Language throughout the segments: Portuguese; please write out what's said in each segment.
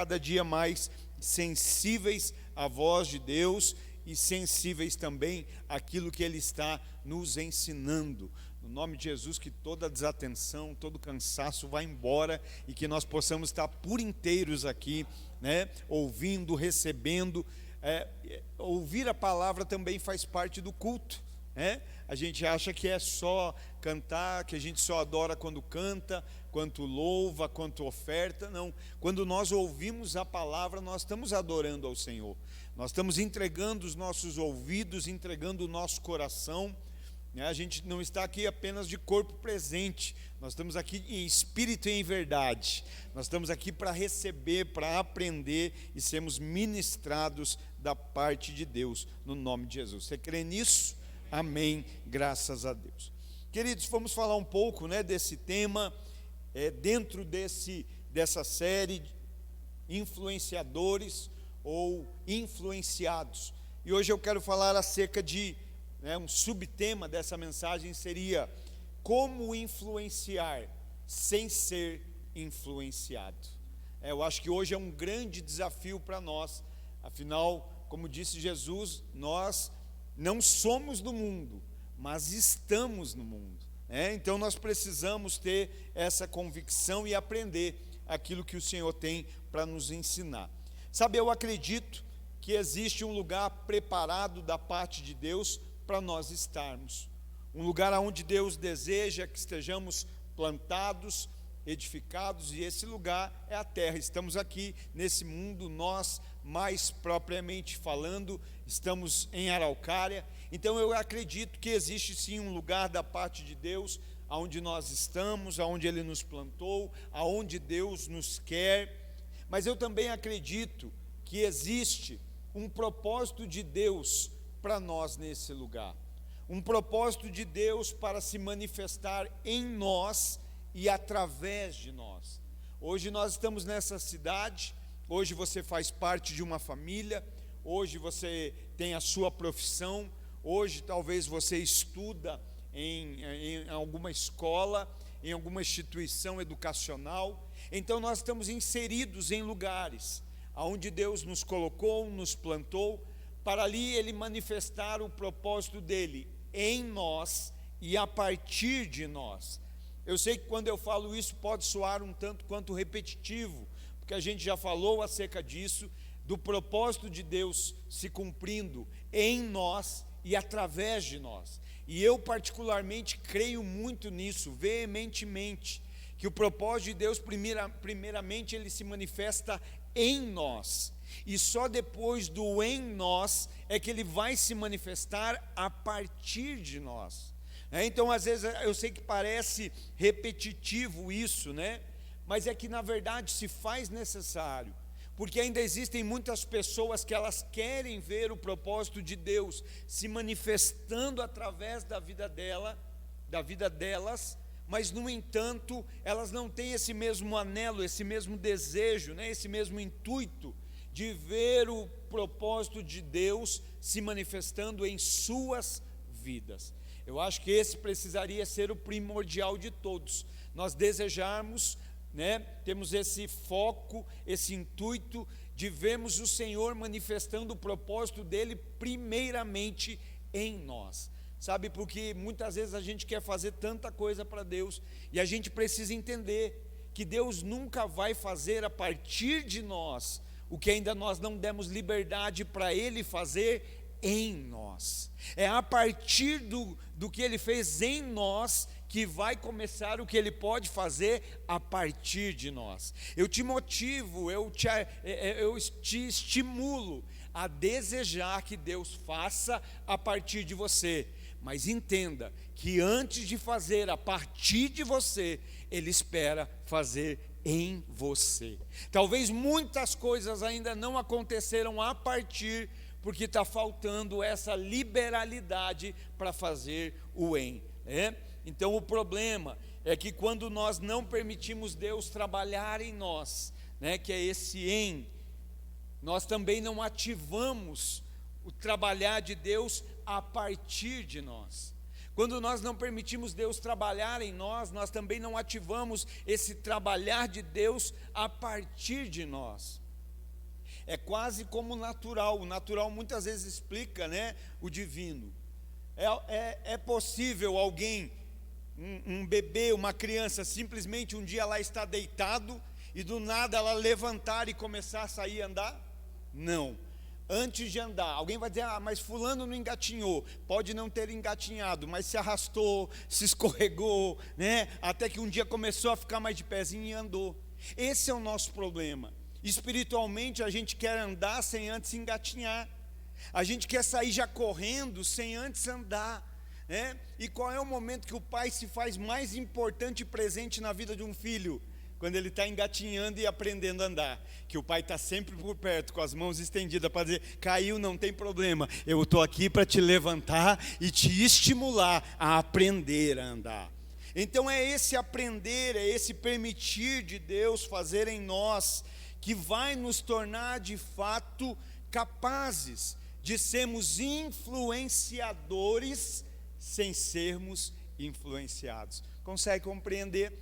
cada dia mais sensíveis à voz de Deus e sensíveis também àquilo que Ele está nos ensinando. No nome de Jesus, que toda desatenção, todo cansaço vá embora e que nós possamos estar por inteiros aqui, né, ouvindo, recebendo. Ouvir a palavra também faz parte do culto, né? A gente acha que é só cantar, que a gente só adora quando canta, quanto louva, quanto oferta. Não, quando nós ouvimos a palavra, nós estamos adorando ao Senhor, nós estamos entregando os nossos ouvidos, entregando o nosso coração, né? A gente não está aqui apenas de corpo presente, nós estamos aqui em espírito e em verdade, nós estamos aqui para receber, para aprender e sermos ministrados da parte de Deus, no nome de Jesus. Você crê nisso? Amém, graças a Deus. Queridos, vamos falar um pouco, né, desse tema, dentro dessa série, influenciadores ou influenciados. E hoje eu quero falar acerca de, um subtema dessa mensagem seria: como influenciar sem ser influenciado. Eu acho que hoje é um grande desafio para nós, afinal, como disse Jesus, nós não somos do mundo, mas estamos no mundo, né? Então nós precisamos ter essa convicção e aprender aquilo que o Senhor tem para nos ensinar. Sabe, eu acredito que existe um lugar preparado da parte de Deus para nós estarmos, um lugar onde Deus deseja que estejamos plantados, edificados, e esse lugar é a terra. Estamos aqui nesse mundo, nós mais propriamente falando, estamos em Araucária. Então eu acredito que existe sim um lugar da parte de Deus, aonde nós estamos, aonde Ele nos plantou, aonde Deus nos quer. Mas eu também acredito que existe um propósito de Deus para nós nesse lugar, um propósito de Deus para se manifestar em nós e através de nós. Hoje nós estamos nessa cidade, hoje você faz parte de uma família, hoje você tem a sua profissão, hoje talvez você estuda em alguma escola, em alguma instituição educacional. Então nós estamos inseridos em lugares onde Deus nos colocou, nos plantou, para ali Ele manifestar o propósito dEle em nós e a partir de nós. Eu sei que quando eu falo isso pode soar um tanto quanto repetitivo, porque a gente já falou acerca disso, do propósito de Deus se cumprindo em nós e através de nós. E eu particularmente creio muito nisso, veementemente, que o propósito de Deus, primeiramente, ele se manifesta em nós, e só depois do em nós é que ele vai se manifestar a partir de nós. Então às vezes eu sei que parece repetitivo isso, né? Mas é que na verdade se faz necessário, porque ainda existem muitas pessoas que elas querem ver o propósito de Deus se manifestando através da vida delas, mas no entanto elas não têm esse mesmo anelo, esse mesmo desejo, né? Esse mesmo intuito de ver o propósito de Deus se manifestando em suas vidas. Eu acho que esse precisaria ser o primordial de todos, nós desejarmos, né, temos esse foco, esse intuito de vermos o Senhor manifestando o propósito dEle primeiramente em nós. Sabe, porque muitas vezes a gente quer fazer tanta coisa para Deus, e a gente precisa entender que Deus nunca vai fazer a partir de nós o que ainda nós não demos liberdade para Ele fazer em nós. É a partir do que Ele fez em nós que vai começar o que Ele pode fazer a partir de nós. Eu te motivo, eu te estimulo a desejar que Deus faça a partir de você, mas entenda que antes de fazer a partir de você, Ele espera fazer em você. Talvez muitas coisas ainda não aconteceram a partir, porque está faltando essa liberalidade para fazer o em, né? Então o problema é que quando nós não permitimos Deus trabalhar em nós, né, que é esse em, nós também não ativamos o trabalhar de Deus a partir de nós. Quando nós não permitimos Deus trabalhar em nós, nós também não ativamos esse trabalhar de Deus a partir de nós. é quase como natural. O natural muitas vezes explica, né, o divino. É possível alguém, um bebê, uma criança, simplesmente um dia lá está deitado e do nada ela levantar e começar a sair e andar? Não. Antes de andar, alguém vai dizer, mas fulano não engatinhou. Pode não ter engatinhado, mas se arrastou, se escorregou, né? Até que um dia começou a ficar mais de pezinho e andou. Esse é o nosso problema. Espiritualmente a gente quer andar sem antes engatinhar. A gente quer sair já correndo sem antes andar, né? E qual é o momento que o pai se faz mais importante e presente na vida de um filho? Quando ele está engatinhando e aprendendo a andar, que o pai está sempre por perto, com as mãos estendidas, para dizer, caiu, não tem problema, eu estou aqui para te levantar e te estimular a aprender a andar. Então é esse aprender, é esse permitir de Deus fazer em nós, que vai nos tornar de fato capazes de sermos influenciadores, sem sermos influenciados. Consegue compreender?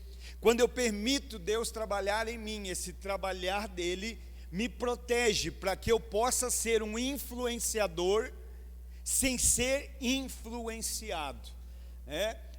Quando eu permito Deus trabalhar em mim, esse trabalhar dele me protege para que eu possa ser um influenciador sem ser influenciado.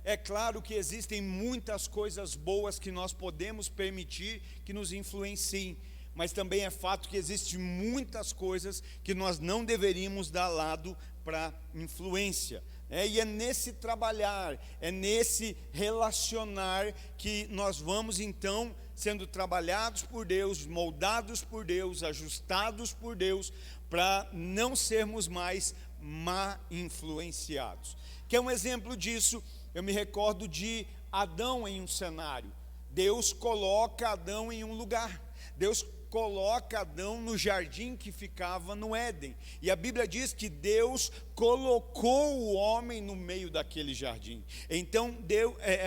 É claro que existem muitas coisas boas que nós podemos permitir que nos influenciem, mas também é fato que existem muitas coisas que nós não deveríamos dar lado para influência. E é nesse trabalhar, é nesse relacionar que nós vamos então sendo trabalhados por Deus, moldados por Deus, ajustados por Deus, para não sermos mais mal influenciados. Quer um exemplo disso? Eu me recordo de Adão em um cenário. Deus coloca Adão em um lugar. Deus coloca Adão no jardim que ficava no Éden, e a Bíblia diz que Deus colocou o homem no meio daquele jardim. Então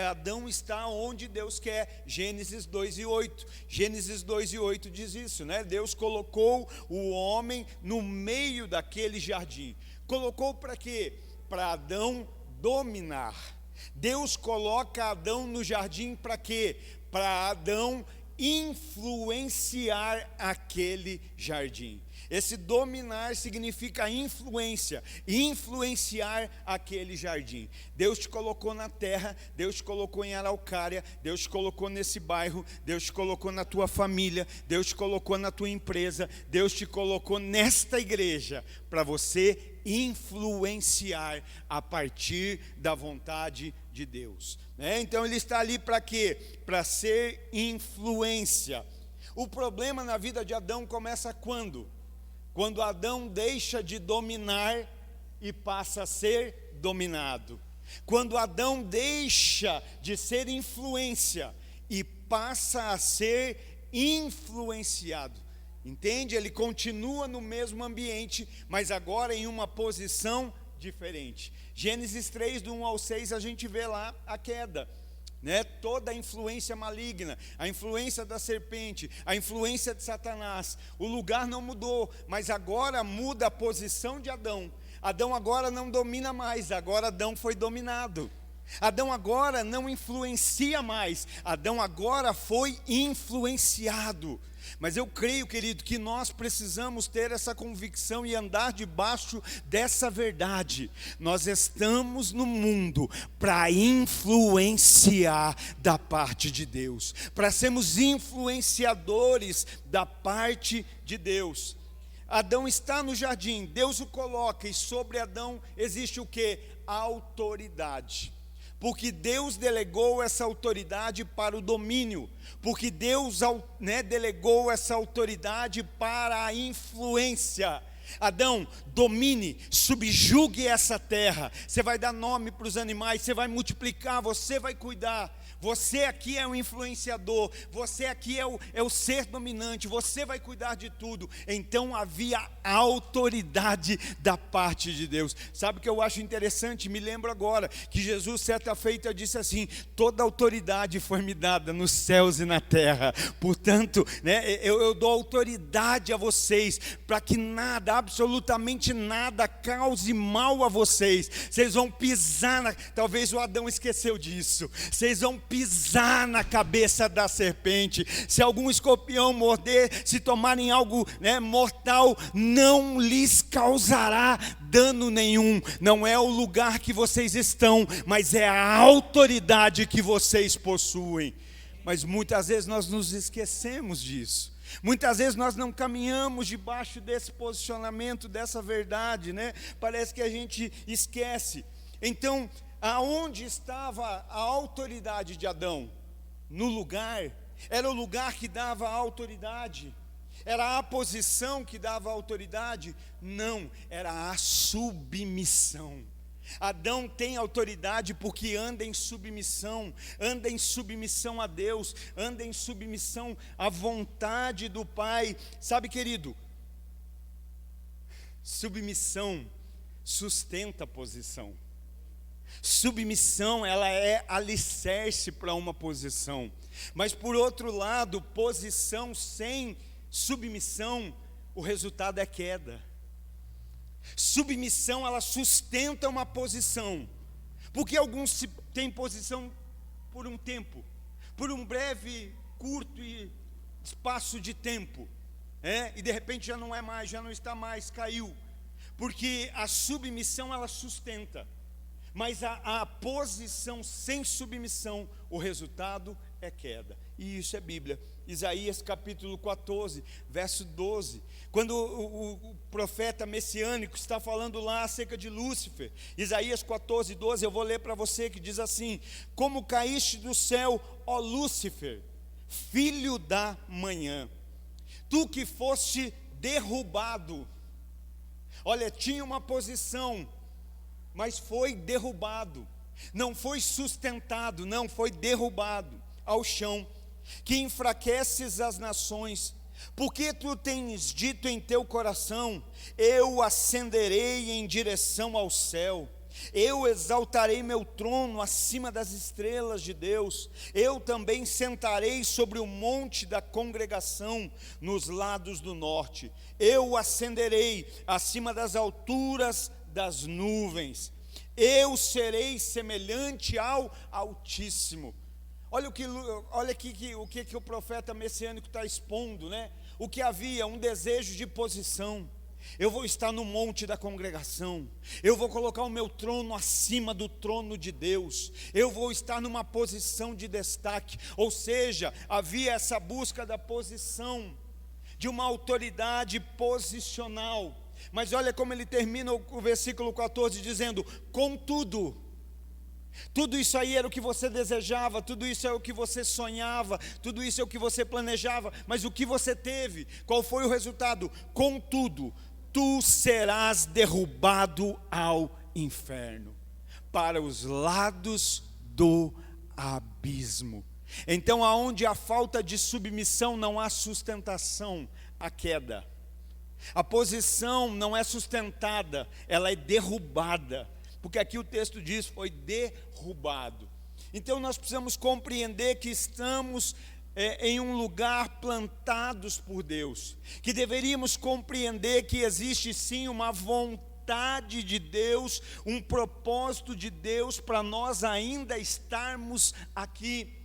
Adão está onde Deus quer. Gênesis 2:8. Gênesis 2:8 diz isso, né? Deus colocou o homem no meio daquele jardim. Colocou para quê? Para Adão dominar. Deus coloca Adão no jardim para quê? Para Adão influenciar aquele jardim. Esse dominar significa influência, influenciar aquele jardim. Deus te colocou na terra, Deus te colocou em Araucária, Deus te colocou nesse bairro, Deus te colocou na tua família, Deus te colocou na tua empresa, Deus te colocou nesta igreja, para você influenciar a partir da vontade de Deus. Então ele está ali para quê? Para ser influência. O problema na vida de Adão começa quando? Quando Adão deixa de dominar e passa a ser dominado. Quando Adão deixa de ser influência e passa a ser influenciado. Entende? Ele continua no mesmo ambiente, mas agora em uma posição diferente. Gênesis 3, do 1 ao 6, a gente vê lá a queda. Toda a influência maligna, a influência da serpente, a influência de Satanás. O lugar não mudou, mas agora muda a posição de Adão. Adão agora não domina mais, agora Adão foi dominado. Adão agora não influencia mais, Adão agora foi influenciado. Mas eu creio, querido, que nós precisamos ter essa convicção e andar debaixo dessa verdade. Nós estamos no mundo para influenciar da parte de Deus, para sermos influenciadores da parte de Deus. Adão está no jardim, Deus o coloca, e sobre Adão existe o quê? Autoridade. Porque Deus delegou essa autoridade para o domínio, porque Deus delegou essa autoridade para a influência. Adão, domine, subjugue essa terra. Você vai dar nome para os animais, você vai multiplicar, você vai cuidar. Você aqui é o influenciador, você aqui é o ser dominante, você vai cuidar de tudo. Então havia autoridade da parte de Deus. Sabe o que eu acho interessante? Me lembro agora que Jesus certa feita disse assim: toda autoridade foi me dada nos céus e na terra. Portanto, eu dou autoridade a vocês para que nada, absolutamente nada cause mal a vocês. Vocês vão pisar talvez o Adão esqueceu disso. Vocês vão pisar na cabeça da serpente. Se algum escorpião morder, se tomarem algo mortal, não lhes causará dano nenhum. Não é o lugar que vocês estão, mas é a autoridade que vocês possuem. Mas muitas vezes nós nos esquecemos disso. Muitas vezes nós não caminhamos debaixo desse posicionamento, dessa verdade, Parece que a gente esquece. Então, aonde estava a autoridade de Adão? No lugar. Era o lugar que dava autoridade. Era a posição que dava autoridade? Não, era a submissão. Adão tem autoridade porque anda em submissão a Deus, anda em submissão à vontade do Pai. Sabe, querido, submissão sustenta a posição. Submissão, ela é alicerce para uma posição. Mas por outro lado, posição sem submissão, o resultado é queda. Submissão, ela sustenta uma posição, porque alguns têm posição por um tempo, por um breve, curto espaço de tempo, e de repente já não é mais, já não está mais, caiu, porque a submissão ela sustenta, mas a posição sem submissão, o resultado é queda, e isso é Bíblia. Isaías capítulo 14, verso 12, quando o profeta messiânico está falando lá acerca de Lúcifer, Isaías 14, 12, eu vou ler para você, que diz assim: como caíste do céu, ó Lúcifer, filho da manhã, tu que foste derrubado. Olha, tinha uma posição, mas foi derrubado, não foi sustentado, não, foi derrubado ao chão, que enfraqueces as nações, porque tu tens dito em teu coração: eu ascenderei em direção ao céu, eu exaltarei meu trono acima das estrelas de Deus, eu também sentarei sobre o monte da congregação nos lados do norte, eu ascenderei acima das alturas das nuvens, eu serei semelhante ao Altíssimo. Olha aqui o que o profeta messiânico está expondo, O que havia, um desejo de posição. Eu vou estar no monte da congregação, eu vou colocar o meu trono acima do trono de Deus, eu vou estar numa posição de destaque. Ou seja, havia essa busca da posição, de uma autoridade posicional. Mas olha como ele termina o versículo 14 dizendo: contudo, tudo isso aí era o que você desejava, tudo isso é o que você sonhava, tudo isso é o que você planejava, mas o que você teve? Qual foi o resultado? Contudo, tu serás derrubado ao inferno, para os lados do abismo. Então, aonde há falta de submissão, não há sustentação, há queda. A posição não é sustentada, ela é derrubada. Porque aqui o texto diz, foi derrubado. Então nós precisamos compreender que estamos em um lugar plantados por Deus, que deveríamos compreender que existe sim uma vontade de Deus, um propósito de Deus para nós ainda estarmos aqui,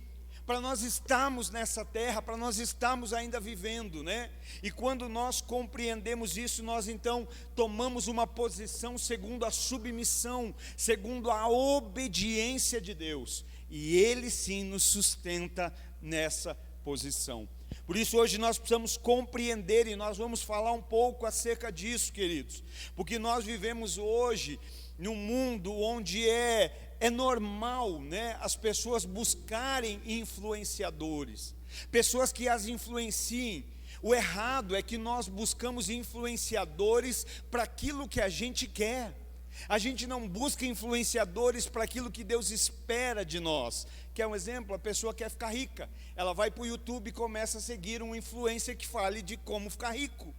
para nós estarmos nessa terra, para nós estarmos ainda vivendo, E quando nós compreendemos isso, nós então tomamos uma posição segundo a submissão, segundo a obediência de Deus, e Ele sim nos sustenta nessa posição. Por isso hoje nós precisamos compreender, e nós vamos falar um pouco acerca disso, queridos, porque nós vivemos hoje num mundo onde é normal, as pessoas buscarem influenciadores, pessoas que as influenciem. O errado é que nós buscamos influenciadores para aquilo que a gente quer. A gente não busca influenciadores para aquilo que Deus espera de nós. Quer um exemplo? A pessoa quer ficar rica, ela vai para o YouTube e começa a seguir um influencer que fale de como ficar rico,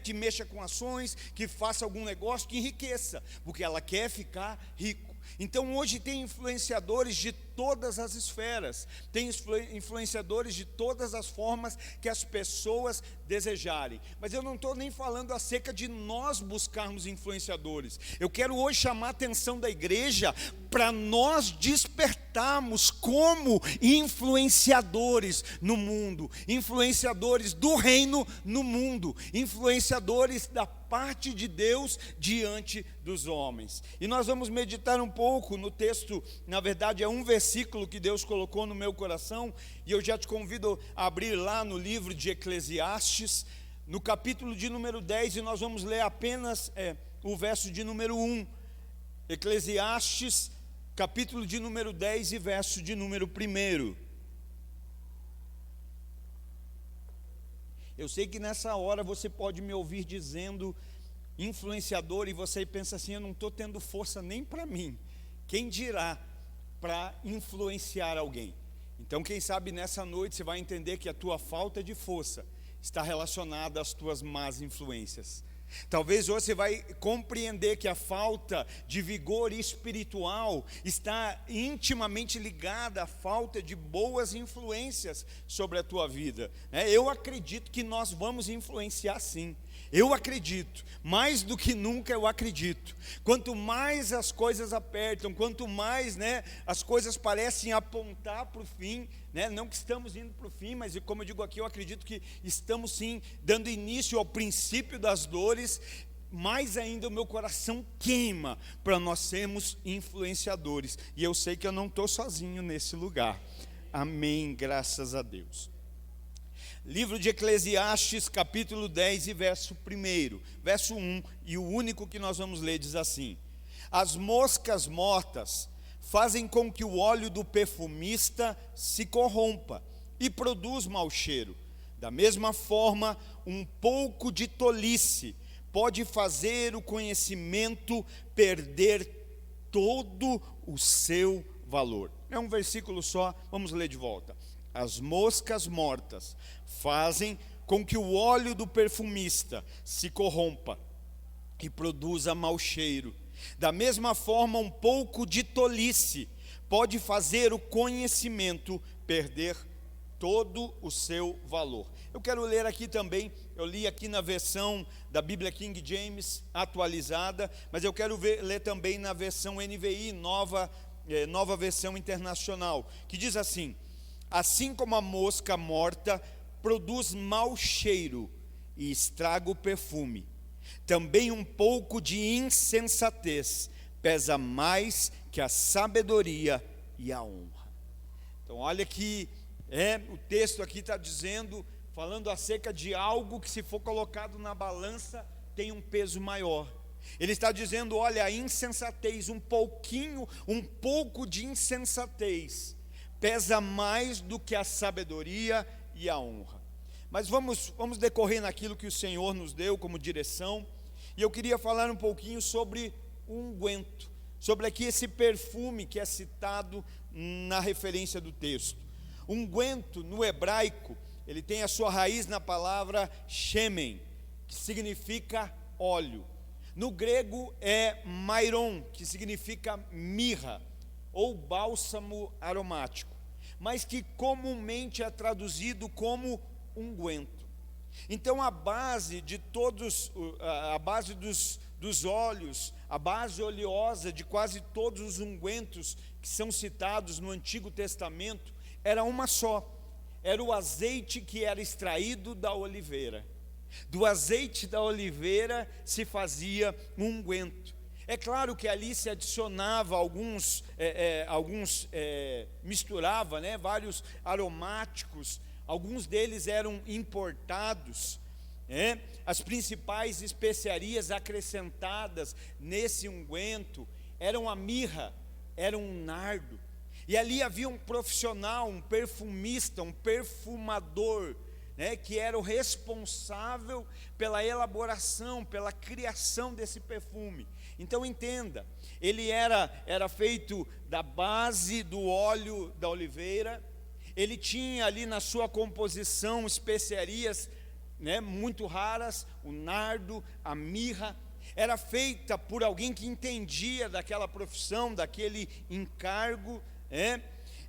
que mexa com ações, que faça algum negócio, que enriqueça, porque ela quer ficar rico. Então hoje tem influenciadores de todas as esferas, tem influenciadores de todas as formas que as pessoas desejarem. Mas eu não estou nem falando acerca de nós buscarmos influenciadores. Eu quero hoje chamar a atenção da igreja para nós despertarmos como influenciadores no mundo, influenciadores do reino no mundo, influenciadores da parte de Deus diante dos homens. E nós vamos meditar um pouco no texto, na verdade é um versículo que Deus colocou no meu coração, e eu já te convido a abrir lá no livro de Eclesiastes, no capítulo de número 10, e nós vamos ler apenas o verso de número 1. Eclesiastes, capítulo de número 10 e verso de número 1. Eu sei que nessa hora você pode me ouvir dizendo influenciador, e você pensa assim: eu não estou tendo força nem para mim, quem dirá para influenciar alguém? Então quem sabe nessa noite você vai entender que a tua falta de força está relacionada às tuas más influências. Talvez hoje você vai compreender que a falta de vigor espiritual está intimamente ligada à falta de boas influências sobre a tua vida. Eu acredito que nós vamos influenciar sim. Eu acredito, mais do que nunca eu acredito. Quanto mais as coisas apertam, quanto mais as coisas parecem apontar para o fim, não que estamos indo para o fim, mas como eu digo aqui, eu acredito que estamos sim dando início ao princípio das dores. Mais ainda o meu coração queima para nós sermos influenciadores, e eu sei que eu não estou sozinho nesse lugar. Amém, graças a Deus. Livro de Eclesiastes, capítulo 10 e verso 1, verso 1, e o único que nós vamos ler diz assim: as moscas mortas fazem com que o óleo do perfumista se corrompa e produz mau cheiro. Da mesma forma, um pouco de tolice pode fazer o conhecimento perder todo o seu valor. É um versículo só, vamos ler de volta. As moscas mortas fazem com que o óleo do perfumista se corrompa e produza mau cheiro. Da mesma forma, um pouco de tolice pode fazer o conhecimento perder todo o seu valor. Eu quero ler aqui também, eu li aqui na versão da Bíblia King James atualizada, mas eu quero ler também na versão NVI, nova versão internacional, que diz assim: assim como a mosca morta produz mau cheiro e estraga o perfume, também um pouco de insensatez pesa mais que a sabedoria e a honra. Então olha que o texto aqui está dizendo, falando acerca de algo que, se for colocado na balança, tem um peso maior. Ele está dizendo: olha, a insensatez, um pouco de insensatez pesa mais do que a sabedoria e a honra. Mas vamos decorrer naquilo que o Senhor nos deu como direção. E eu queria falar um pouquinho sobre o unguento, sobre aqui esse perfume que é citado na referência do texto. Unguento, no hebraico, ele tem a sua raiz na palavra shemen, que significa óleo. No grego é mairon, que significa mirra, ou bálsamo aromático, mas que comumente é traduzido como unguento. Então a base de todos, a base dos óleos, a base oleosa de quase todos os ungüentos que são citados no Antigo Testamento era uma só: era o azeite que era extraído da oliveira. Do azeite da oliveira se fazia um unguento. É claro que ali se adicionava misturava, vários aromáticos. Alguns deles eram importados. As principais especiarias acrescentadas nesse unguento eram a mirra, era um nardo. E ali havia um profissional, um perfumista, um perfumador, que era o responsável pela elaboração, pela criação desse perfume. Então entenda, ele era feito da base do óleo da oliveira. Ele tinha ali na sua composição especiarias muito raras, o nardo, a mirra. Era feita por alguém que entendia daquela profissão, daquele encargo.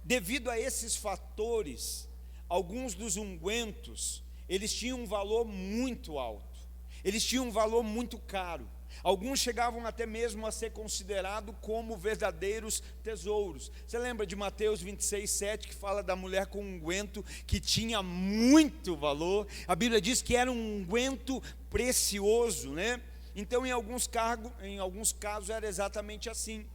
Devido a esses fatores, alguns dos ungüentos, eles tinham um valor muito alto, eles tinham um valor muito caro. Alguns chegavam até mesmo a ser considerados como verdadeiros tesouros. Você lembra de Mateus 26:7, que fala da mulher com um unguento que tinha muito valor? A Bíblia diz que era um unguento precioso, né? Então em alguns casos era exatamente assim.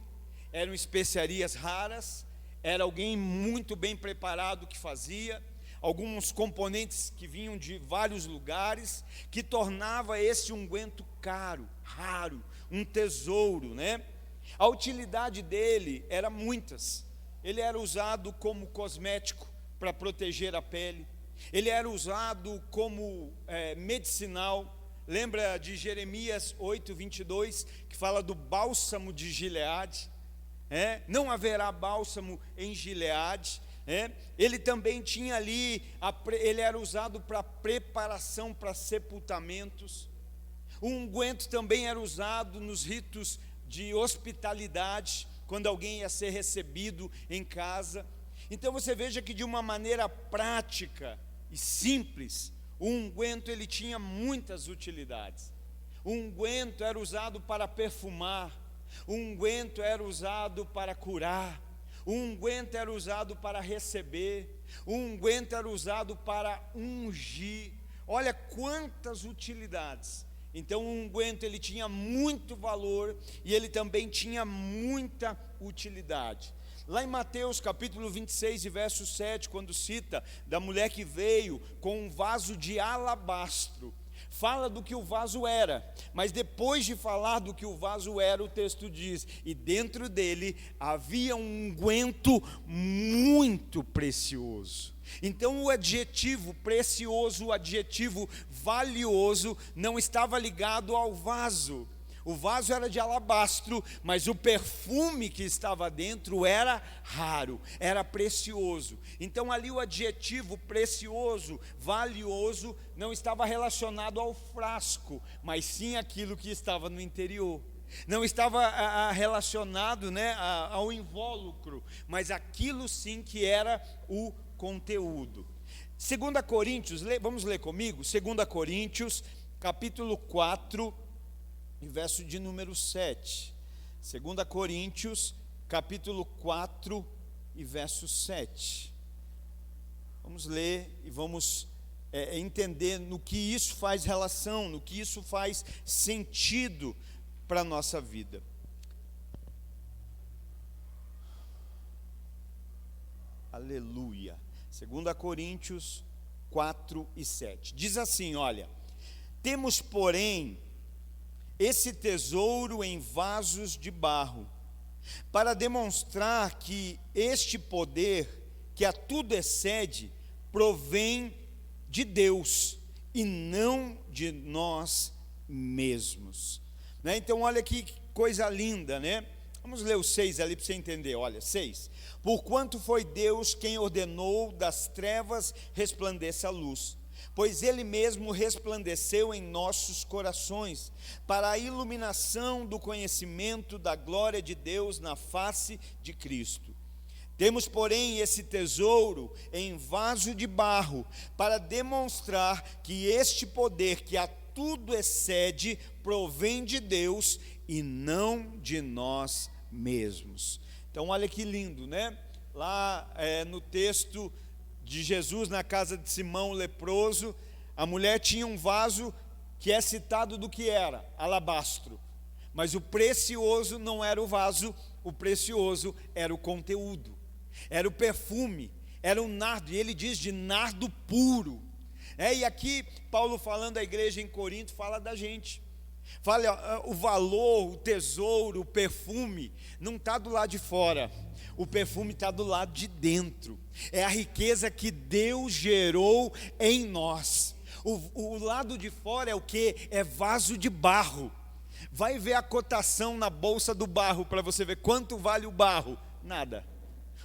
Eram especiarias raras, era alguém muito bem preparado que fazia, alguns componentes que vinham de vários lugares, que tornava esse unguento caro, raro, um tesouro, né? A utilidade dele era muitas. Ele era usado como cosmético para proteger a pele, ele era usado como medicinal. Lembra de Jeremias 8:22, que fala do bálsamo de Gileade? Não haverá bálsamo em Gileade. Ele também tinha ali, ele era usado para preparação para sepultamentos. O unguento também era usado nos ritos de hospitalidade, quando alguém ia ser recebido em casa. Então você veja que de uma maneira prática e simples, o unguento ele tinha muitas utilidades. O unguento era usado para perfumar, o unguento era usado para curar, o unguento era usado para receber, o unguento era usado para ungir. Olha quantas utilidades. Então o unguento ele tinha muito valor e ele também tinha muita utilidade. Lá em Mateus capítulo 26 e verso 7, quando cita da mulher que veio com um vaso de alabastro, fala do que o vaso era, mas depois de falar do que o vaso era, o texto diz: e dentro dele havia um unguento muito precioso. Então o adjetivo precioso, o adjetivo valioso, não estava ligado ao vaso. O vaso era de alabastro, mas o perfume que estava dentro era raro, era precioso. Então ali o adjetivo precioso, valioso, não estava relacionado ao frasco, mas sim aquilo que estava no interior. Não estava relacionado, ao invólucro, mas aquilo sim que era o conteúdo. 2 Coríntios, vamos ler comigo? 2 Coríntios, capítulo 4, e verso de número 7. 2 Coríntios, capítulo 4 e verso 7. Vamos ler e vamos entender no que isso faz relação, no que isso faz sentido para a nossa vida. Aleluia. 2 Coríntios 4 e 7. Diz assim, olha: temos, porém, esse tesouro em vasos de barro, para demonstrar que este poder, que a tudo excede, provém de Deus e não de nós mesmos. Então olha que coisa linda, Vamos ler o 6 ali para você entender. Olha, 6. Porquanto foi Deus quem ordenou das trevas resplandeça a luz, pois Ele mesmo resplandeceu em nossos corações, para a iluminação do conhecimento da glória de Deus na face de Cristo. Temos, porém, esse tesouro em vaso de barro, para demonstrar que este poder, que a tudo excede, provém de Deus e não de nós mesmos. Então olha que lindo, Lá no texto de Jesus na casa de Simão o leproso, a mulher tinha um vaso que é citado do que era, alabastro, mas o precioso não era o vaso, o precioso era o conteúdo, era o perfume, era o nardo, e ele diz de nardo puro. E aqui Paulo, falando à igreja em Corinto, fala da gente. Fala, o valor, o tesouro, o perfume não está do lado de fora, o perfume está do lado de dentro. É a riqueza que Deus gerou em nós. O lado de fora é o que? É vaso de barro. Vai ver a cotação na bolsa do barro para você ver quanto vale o barro. Nada.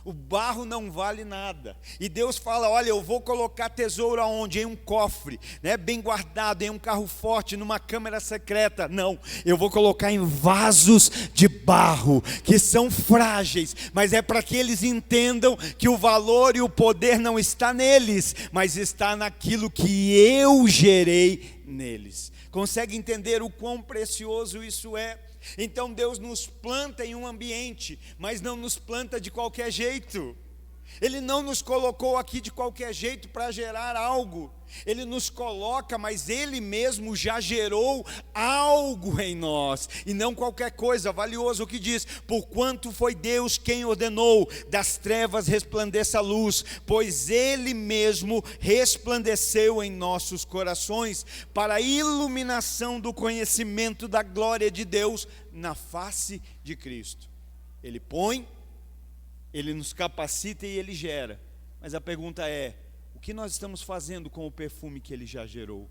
O barro não vale nada. E Deus fala, olha, eu vou colocar tesouro aonde? Em um cofre, né? Bem guardado, em um carro forte, numa câmara secreta. Não, eu vou colocar em vasos de barro, que são frágeis, mas é para que eles entendam que o valor e o poder não está neles, mas está naquilo que eu gerei neles. Consegue entender o quão precioso isso é? Então Deus nos planta em um ambiente, mas não nos planta de qualquer jeito. Ele não nos colocou aqui de qualquer jeito para gerar algo. Ele nos coloca, mas Ele mesmo já gerou algo em nós, e não qualquer coisa. Valioso o que diz: porquanto foi Deus quem ordenou, das trevas resplandeça a luz, pois Ele mesmo resplandeceu em nossos corações, para a iluminação do conhecimento da glória de Deus na face de Cristo. Ele põe, Ele nos capacita e Ele gera. Mas a pergunta é: o que nós estamos fazendo com o perfume que Ele já gerou?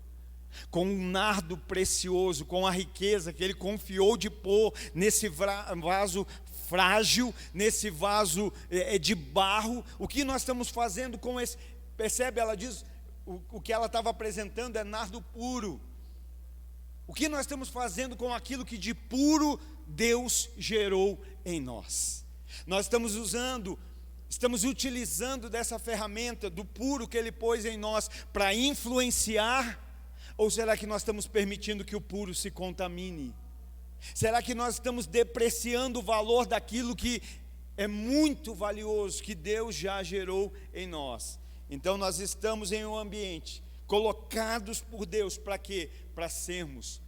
Com o nardo precioso, com a riqueza que Ele confiou de pôr nesse vaso frágil, nesse vaso de barro. O que nós estamos fazendo com esse? Percebe, ela diz, o que ela estava apresentando é nardo puro. O que nós estamos fazendo com aquilo que de puro Deus gerou em nós? Nós estamos utilizando dessa ferramenta do puro que Ele pôs em nós para influenciar? Ou será que nós estamos permitindo que o puro se contamine? Será que nós estamos depreciando o valor daquilo que é muito valioso, que Deus já gerou em nós? Então nós estamos em um ambiente colocados por Deus para quê? Para sermos,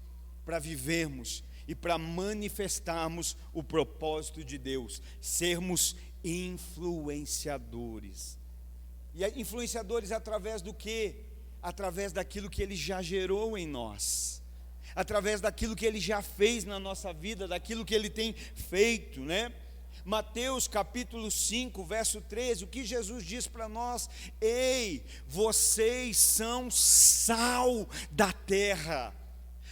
para vivermos e para manifestarmos o propósito de Deus, sermos influenciadores. E influenciadores através do quê? Através daquilo que Ele já gerou em nós, através daquilo que Ele já fez na nossa vida, daquilo que Ele tem feito, né? Mateus capítulo 5, verso 13, o que Jesus diz para nós? Ei, vocês são sal da terra.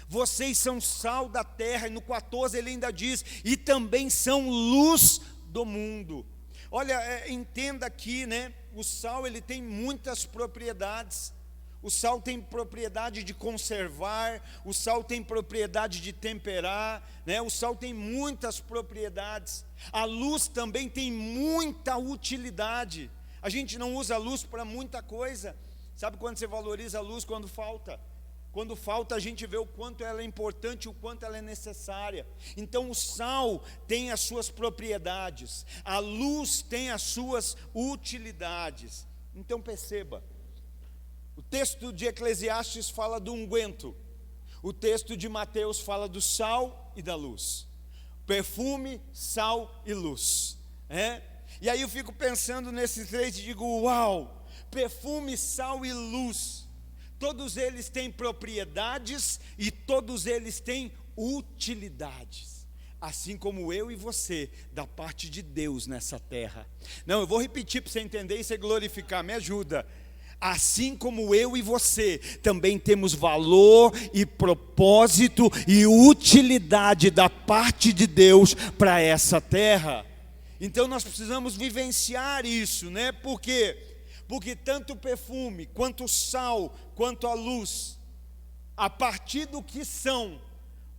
Vocês são sal da terra. E no 14 ele ainda diz: e também são luz do mundo. Olha, entenda aqui, né? O sal, ele tem muitas propriedades. O sal tem propriedade de conservar, o sal tem propriedade de temperar, né? O sal tem muitas propriedades. A luz também tem muita utilidade. A gente não usa a luz para muita coisa. Sabe quando você valoriza a luz? Quando falta. Quando falta, a gente vê o quanto ela é importante, o quanto ela é necessária. Então o sal tem as suas propriedades, a luz tem as suas utilidades. Então perceba, o texto de Eclesiastes fala do unguento, o texto de Mateus fala do sal e da luz. Perfume, sal e luz. E aí eu fico pensando nesses três e digo: uau, perfume, sal e luz. Todos eles têm propriedades e todos eles têm utilidades. Assim como eu e você, da parte de Deus nessa terra. Não, eu vou repetir para você entender e você glorificar, me ajuda. Assim como eu e você também temos valor e propósito e utilidade da parte de Deus para essa terra. Então nós precisamos vivenciar isso, né? Por quê? Porque tanto o perfume, quanto o sal, quanto a luz, a partir do que são,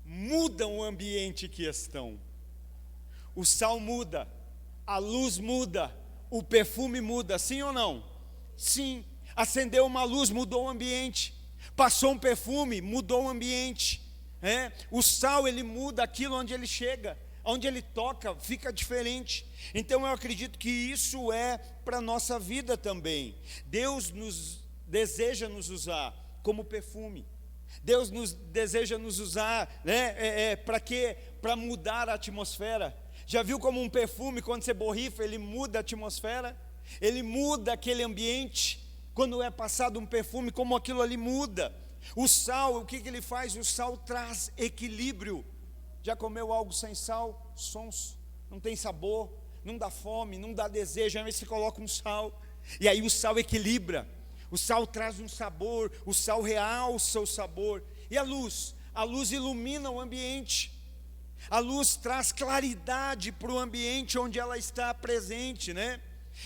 mudam o ambiente que estão. O sal muda, a luz muda, o perfume muda, sim ou não? Sim. Acendeu uma luz, mudou o ambiente. Passou um perfume, mudou o ambiente. O sal, ele muda aquilo onde ele chega. Onde ele toca, fica diferente. Então eu acredito que isso é para a nossa vida também. Deus deseja nos usar como perfume. Deus deseja nos usar, né? Para quê? Para mudar a atmosfera. Já viu como um perfume, quando você borrifa, ele muda a atmosfera? Ele muda aquele ambiente. Quando é passado um perfume, como aquilo ali muda. O sal, o que ele faz? O sal traz equilíbrio. Já comeu algo sem sal? Sonso, não tem sabor, não dá fome, não dá desejo. Aí você coloca um sal, e aí o sal equilibra. O sal traz um sabor, o sal realça o sabor. E a luz ilumina o ambiente. A luz traz claridade para o ambiente onde ela está presente, né?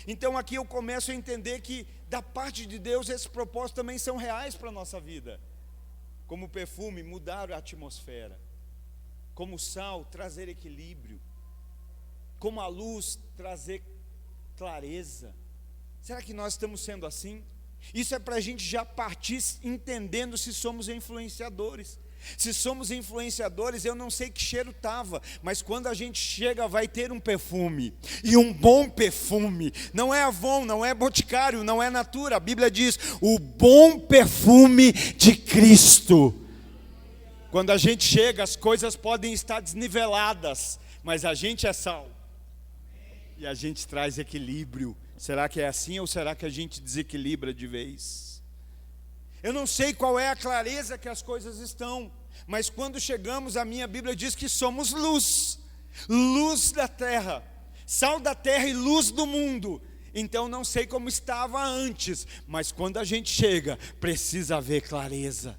Então aqui eu começo a entender que da parte de Deus esses propósitos também são reais para a nossa vida. Como o perfume, mudar a atmosfera. Como o sal, trazer equilíbrio. Como a luz, trazer clareza. Será que nós estamos sendo assim? Isso é para a gente já partir entendendo se somos influenciadores. Se somos influenciadores, eu não sei que cheiro estava, mas quando a gente chega vai ter um perfume, e um bom perfume. Não é Avon, não é Boticário, não é Natura. A Bíblia diz, o bom perfume de Cristo. Quando a gente chega, as coisas podem estar desniveladas, mas a gente é sal, e a gente traz equilíbrio. Será que é assim, ou será que a gente desequilibra de vez? Eu não sei qual é a clareza que as coisas estão, mas quando chegamos, a minha Bíblia diz que somos luz, luz da terra, sal da terra e luz do mundo. Então não sei como estava antes, mas quando a gente chega, precisa haver clareza,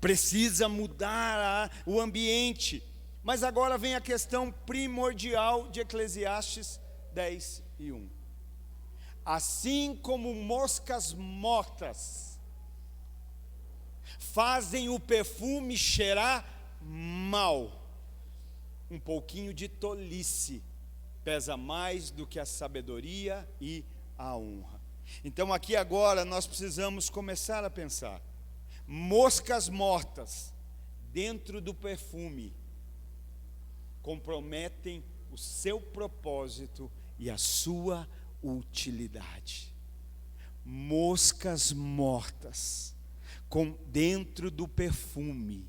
precisa mudar o ambiente. Mas agora vem a questão primordial de Eclesiastes 10:1. Assim como moscas mortas fazem o perfume cheirar mal, um pouquinho de tolice pesa mais do que a sabedoria e a honra. Então aqui agora nós precisamos começar a pensar. Moscas mortas dentro do perfume comprometem o seu propósito e a sua utilidade. Moscas mortas dentro do perfume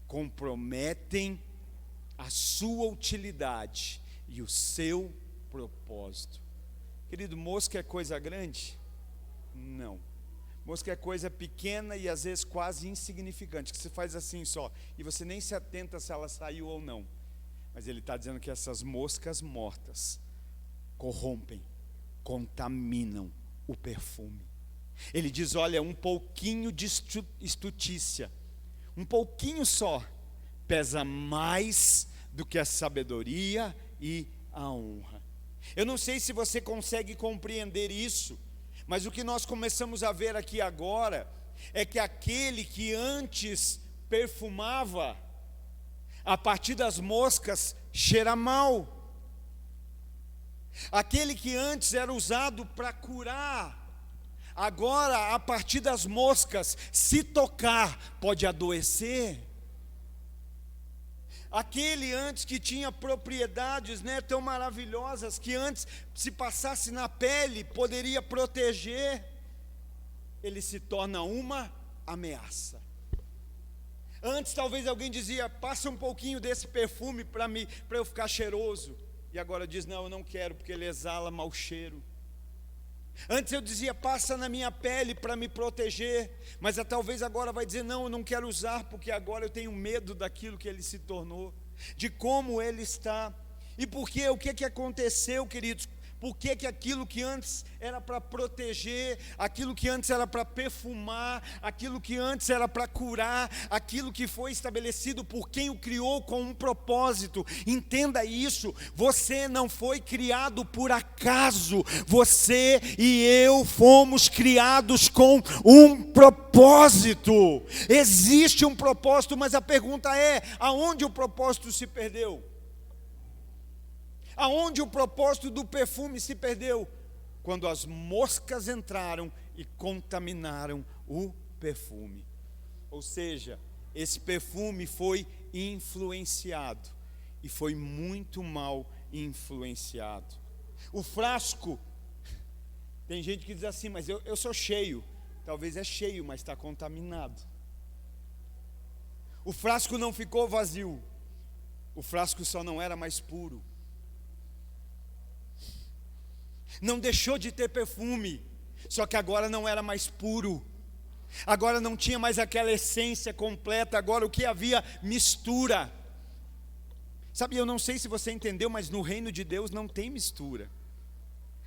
comprometem a sua utilidade e o seu propósito. Querido, mosca é coisa grande? Não. Mosca é coisa pequena e às vezes quase insignificante, que você faz assim só, e você nem se atenta se ela saiu ou não. Mas ele está dizendo que essas moscas mortas corrompem, contaminam o perfume. Ele diz, olha, um pouquinho de estutícia, um pouquinho só, pesa mais do que a sabedoria e a honra. Eu não sei se você consegue compreender isso, mas o que nós começamos a ver aqui agora, é que aquele que antes perfumava, a partir das moscas, cheira mal. Aquele que antes era usado para curar, agora, a partir das moscas, se tocar, pode adoecer. Aquele antes que tinha propriedades, tão maravilhosas, que antes, se passasse na pele, poderia proteger, ele se torna uma ameaça. Antes, talvez alguém dizia, passa um pouquinho desse perfume para eu ficar cheiroso. E agora diz, não, eu não quero, porque ele exala mau cheiro. Antes eu dizia, passa na minha pele para me proteger, mas talvez agora vai dizer, não, eu não quero usar, porque agora eu tenho medo daquilo que ele se tornou, de como ele está. E por quê? O que aconteceu, queridos? Por que aquilo que antes era para proteger, aquilo que antes era para perfumar, aquilo que antes era para curar, aquilo que foi estabelecido por quem o criou com um propósito, entenda isso, você não foi criado por acaso, você e eu fomos criados com um propósito, existe um propósito, mas a pergunta é, aonde o propósito se perdeu? Aonde o propósito do perfume se perdeu? Quando as moscas entraram e contaminaram o perfume. Ou seja, esse perfume foi influenciado, e foi muito mal influenciado. O frasco, tem gente que diz assim, mas eu sou cheio. Talvez é cheio, mas está contaminado. O frasco não ficou vazio, o frasco só não era mais puro. Não deixou de ter perfume, só que agora não era mais puro, agora não tinha mais aquela essência completa, agora o que havia? Mistura. Sabe, eu não sei se você entendeu, mas no reino de Deus não tem mistura,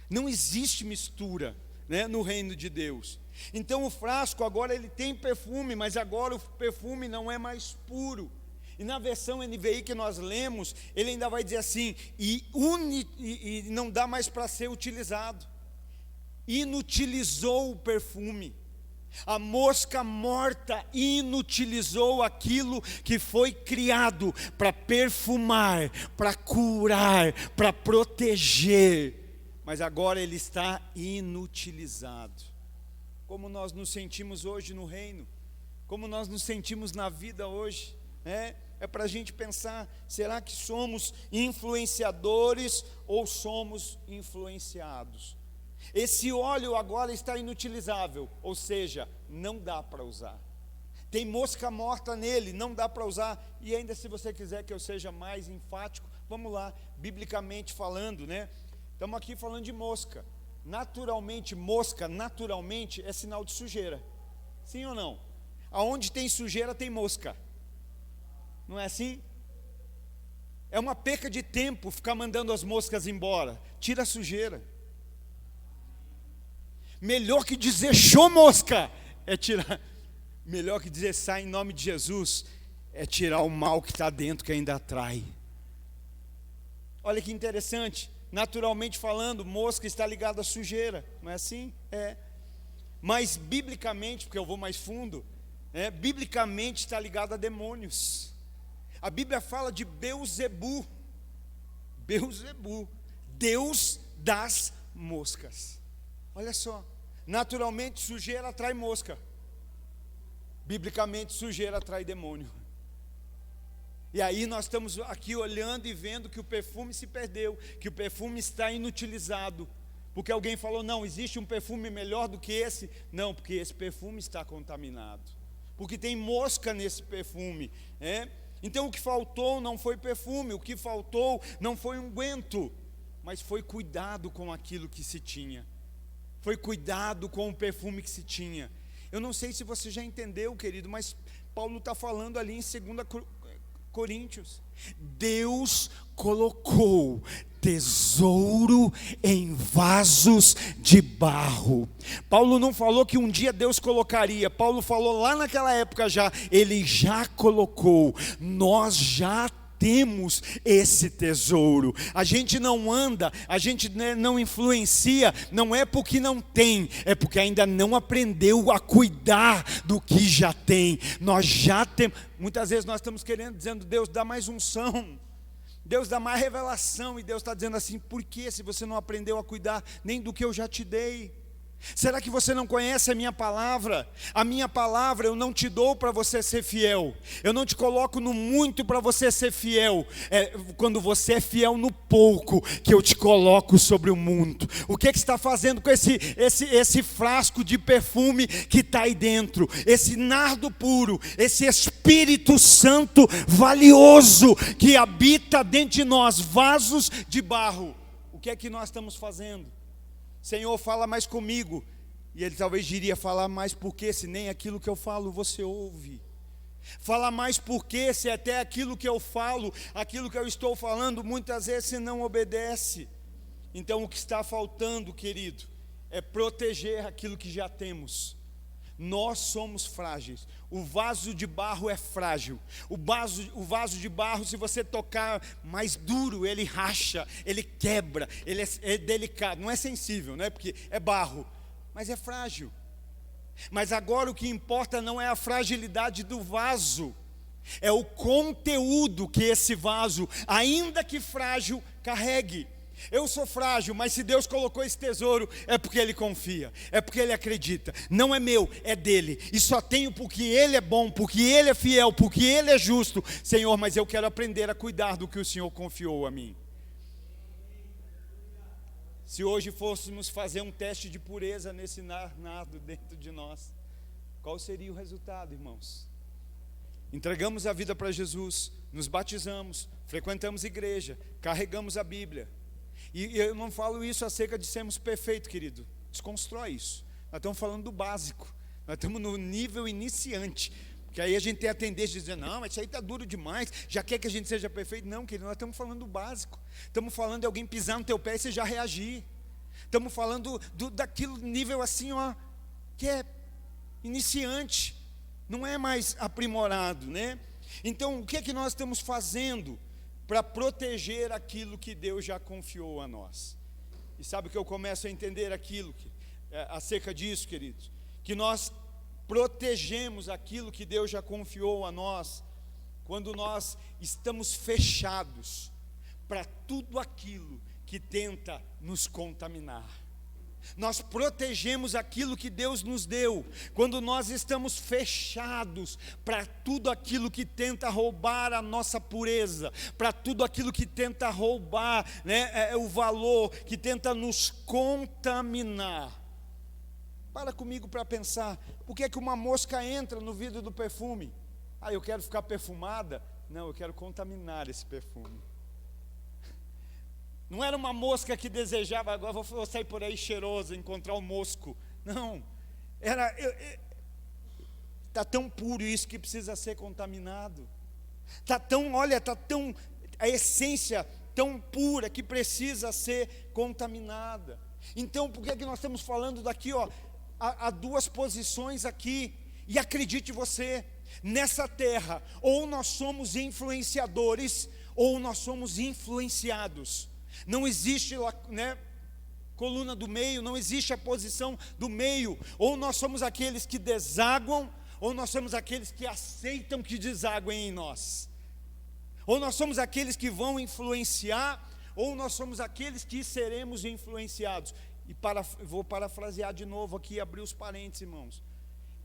não existe mistura, no reino de Deus. Então o frasco agora ele tem perfume, mas agora o perfume não é mais puro. E na versão NVI que nós lemos, ele ainda vai dizer assim, e não dá mais para ser utilizado. inutilizou o perfume. A mosca morta inutilizou aquilo que foi criado para perfumar, para curar, para proteger, mas agora ele está inutilizado. Como nós nos sentimos hoje no reino, como nós nos sentimos na vida hoje, é para a gente pensar, será que somos influenciadores ou somos influenciados? Esse óleo agora está inutilizável, ou seja, não dá para usar. Tem mosca morta nele, não dá para usar. E ainda, se você quiser que eu seja mais enfático, vamos lá, biblicamente falando, estamos aqui falando de mosca. Naturalmente, mosca, naturalmente, é sinal de sujeira. Sim ou não? Aonde tem sujeira tem mosca. Não é assim? É uma perca de tempo ficar mandando as moscas embora. Tira a sujeira. Melhor que dizer show mosca, é tirar. Melhor que dizer sai em nome de Jesus, é tirar o mal que está dentro, que ainda atrai. Olha que interessante, naturalmente falando, mosca está ligada à sujeira, não é assim? Mas biblicamente, porque eu vou mais fundo, biblicamente está ligado a demônios. A Bíblia fala de Beelzebu, Deus das moscas. Olha só, naturalmente sujeira atrai mosca, biblicamente sujeira atrai demônio. E aí nós estamos aqui olhando e vendo que o perfume se perdeu, que o perfume está inutilizado, porque alguém falou, não, existe um perfume melhor do que esse? Não, porque esse perfume está contaminado, porque tem mosca nesse perfume, Então o que faltou não foi perfume, o que faltou não foi unguento, mas foi cuidado com aquilo que se tinha. Foi cuidado com o perfume que se tinha. Eu não sei se você já entendeu, querido, mas Paulo está falando ali em 2 Coríntios. Deus colocou tesouro em vasos de barro. Paulo não falou que um dia Deus colocaria. Paulo falou lá naquela época já. Ele já colocou. Nós já temos esse tesouro. A gente não anda, a gente não influencia, não é porque não tem, é porque ainda não aprendeu a cuidar do que já tem. Nós já temos. Muitas vezes nós estamos querendo, dizendo, Deus dá mais unção, Deus dá mais revelação, e Deus está dizendo assim, por que se você não aprendeu a cuidar nem do que eu já te dei? Será que você não conhece a minha palavra? A minha palavra eu não te dou para você ser fiel. Eu não te coloco no muito para você ser fiel. É quando você é fiel no pouco que eu te coloco sobre o muito. O que está fazendo com esse frasco de perfume que está aí dentro? Esse nardo puro, esse Espírito Santo valioso que habita dentro de nós, vasos de barro. O que é que nós estamos fazendo? Senhor, fala mais comigo. E ele talvez diria, falar mais porque se nem aquilo que eu falo você ouve. Fala mais porque se até aquilo que eu falo, aquilo que eu estou falando, muitas vezes você não obedece. Então o que está faltando, querido, é proteger aquilo que já temos. Nós somos frágeis. O vaso de barro é frágil. O vaso de barro, se você tocar mais duro, ele racha, ele quebra, ele é delicado. Não é sensível, né? Porque é barro, mas é frágil. Mas agora o que importa não é a fragilidade do vaso, é o conteúdo que esse vaso, ainda que frágil, carregue. Eu sou frágil, mas se Deus colocou esse tesouro, é porque Ele confia, é porque Ele acredita. Não é meu, é dele. E só tenho porque Ele é bom, porque Ele é fiel, porque Ele é justo. Senhor, mas eu quero aprender a cuidar do que o Senhor confiou a mim. Se hoje fôssemos fazer um teste de pureza nesse nardo dentro de nós, qual seria o resultado, irmãos? Entregamos a vida para Jesus, nos batizamos, frequentamos igreja, carregamos a Bíblia. E eu não falo isso acerca de sermos perfeitos, querido. Desconstrói isso. Nós estamos falando do básico. Nós estamos no nível iniciante. Porque aí a gente tem a tendência de dizer, não, mas isso aí está duro demais. Já quer que a gente seja perfeito? Não, querido, nós estamos falando do básico. Estamos falando de alguém pisar no teu pé e você já reagir. Estamos falando daquilo nível assim, que é iniciante. Não é mais aprimorado, né? Então, o que é que nós estamos fazendo para proteger aquilo que Deus já confiou a nós? E sabe o que eu começo a entender aquilo? acerca disso, queridos, que nós protegemos aquilo que Deus já confiou a nós, quando nós estamos fechados para tudo aquilo que tenta nos contaminar. Nós protegemos aquilo que Deus nos deu, quando nós estamos fechados para tudo aquilo que tenta roubar a nossa pureza, para tudo aquilo que tenta roubar, o valor, que tenta nos contaminar. Para comigo para pensar, por que é que uma mosca entra no vidro do perfume? Eu quero ficar perfumada? Não, eu quero contaminar esse perfume. Não era uma mosca que desejava, agora vou sair por aí cheiroso, encontrar o mosco. Não, está tão puro isso que precisa ser contaminado. Está tão, a essência tão pura que precisa ser contaminada. Então, por que é que nós estamos falando daqui, há duas posições aqui, e acredite você, nessa terra, ou nós somos influenciadores, ou nós somos influenciados. Não existe, coluna do meio, não existe a posição do meio. Ou nós somos aqueles que desaguam, ou nós somos aqueles que aceitam que desaguem em nós. Ou nós somos aqueles que vão influenciar, ou nós somos aqueles que seremos influenciados. E vou parafrasear de novo aqui, abrir os parênteses, irmãos.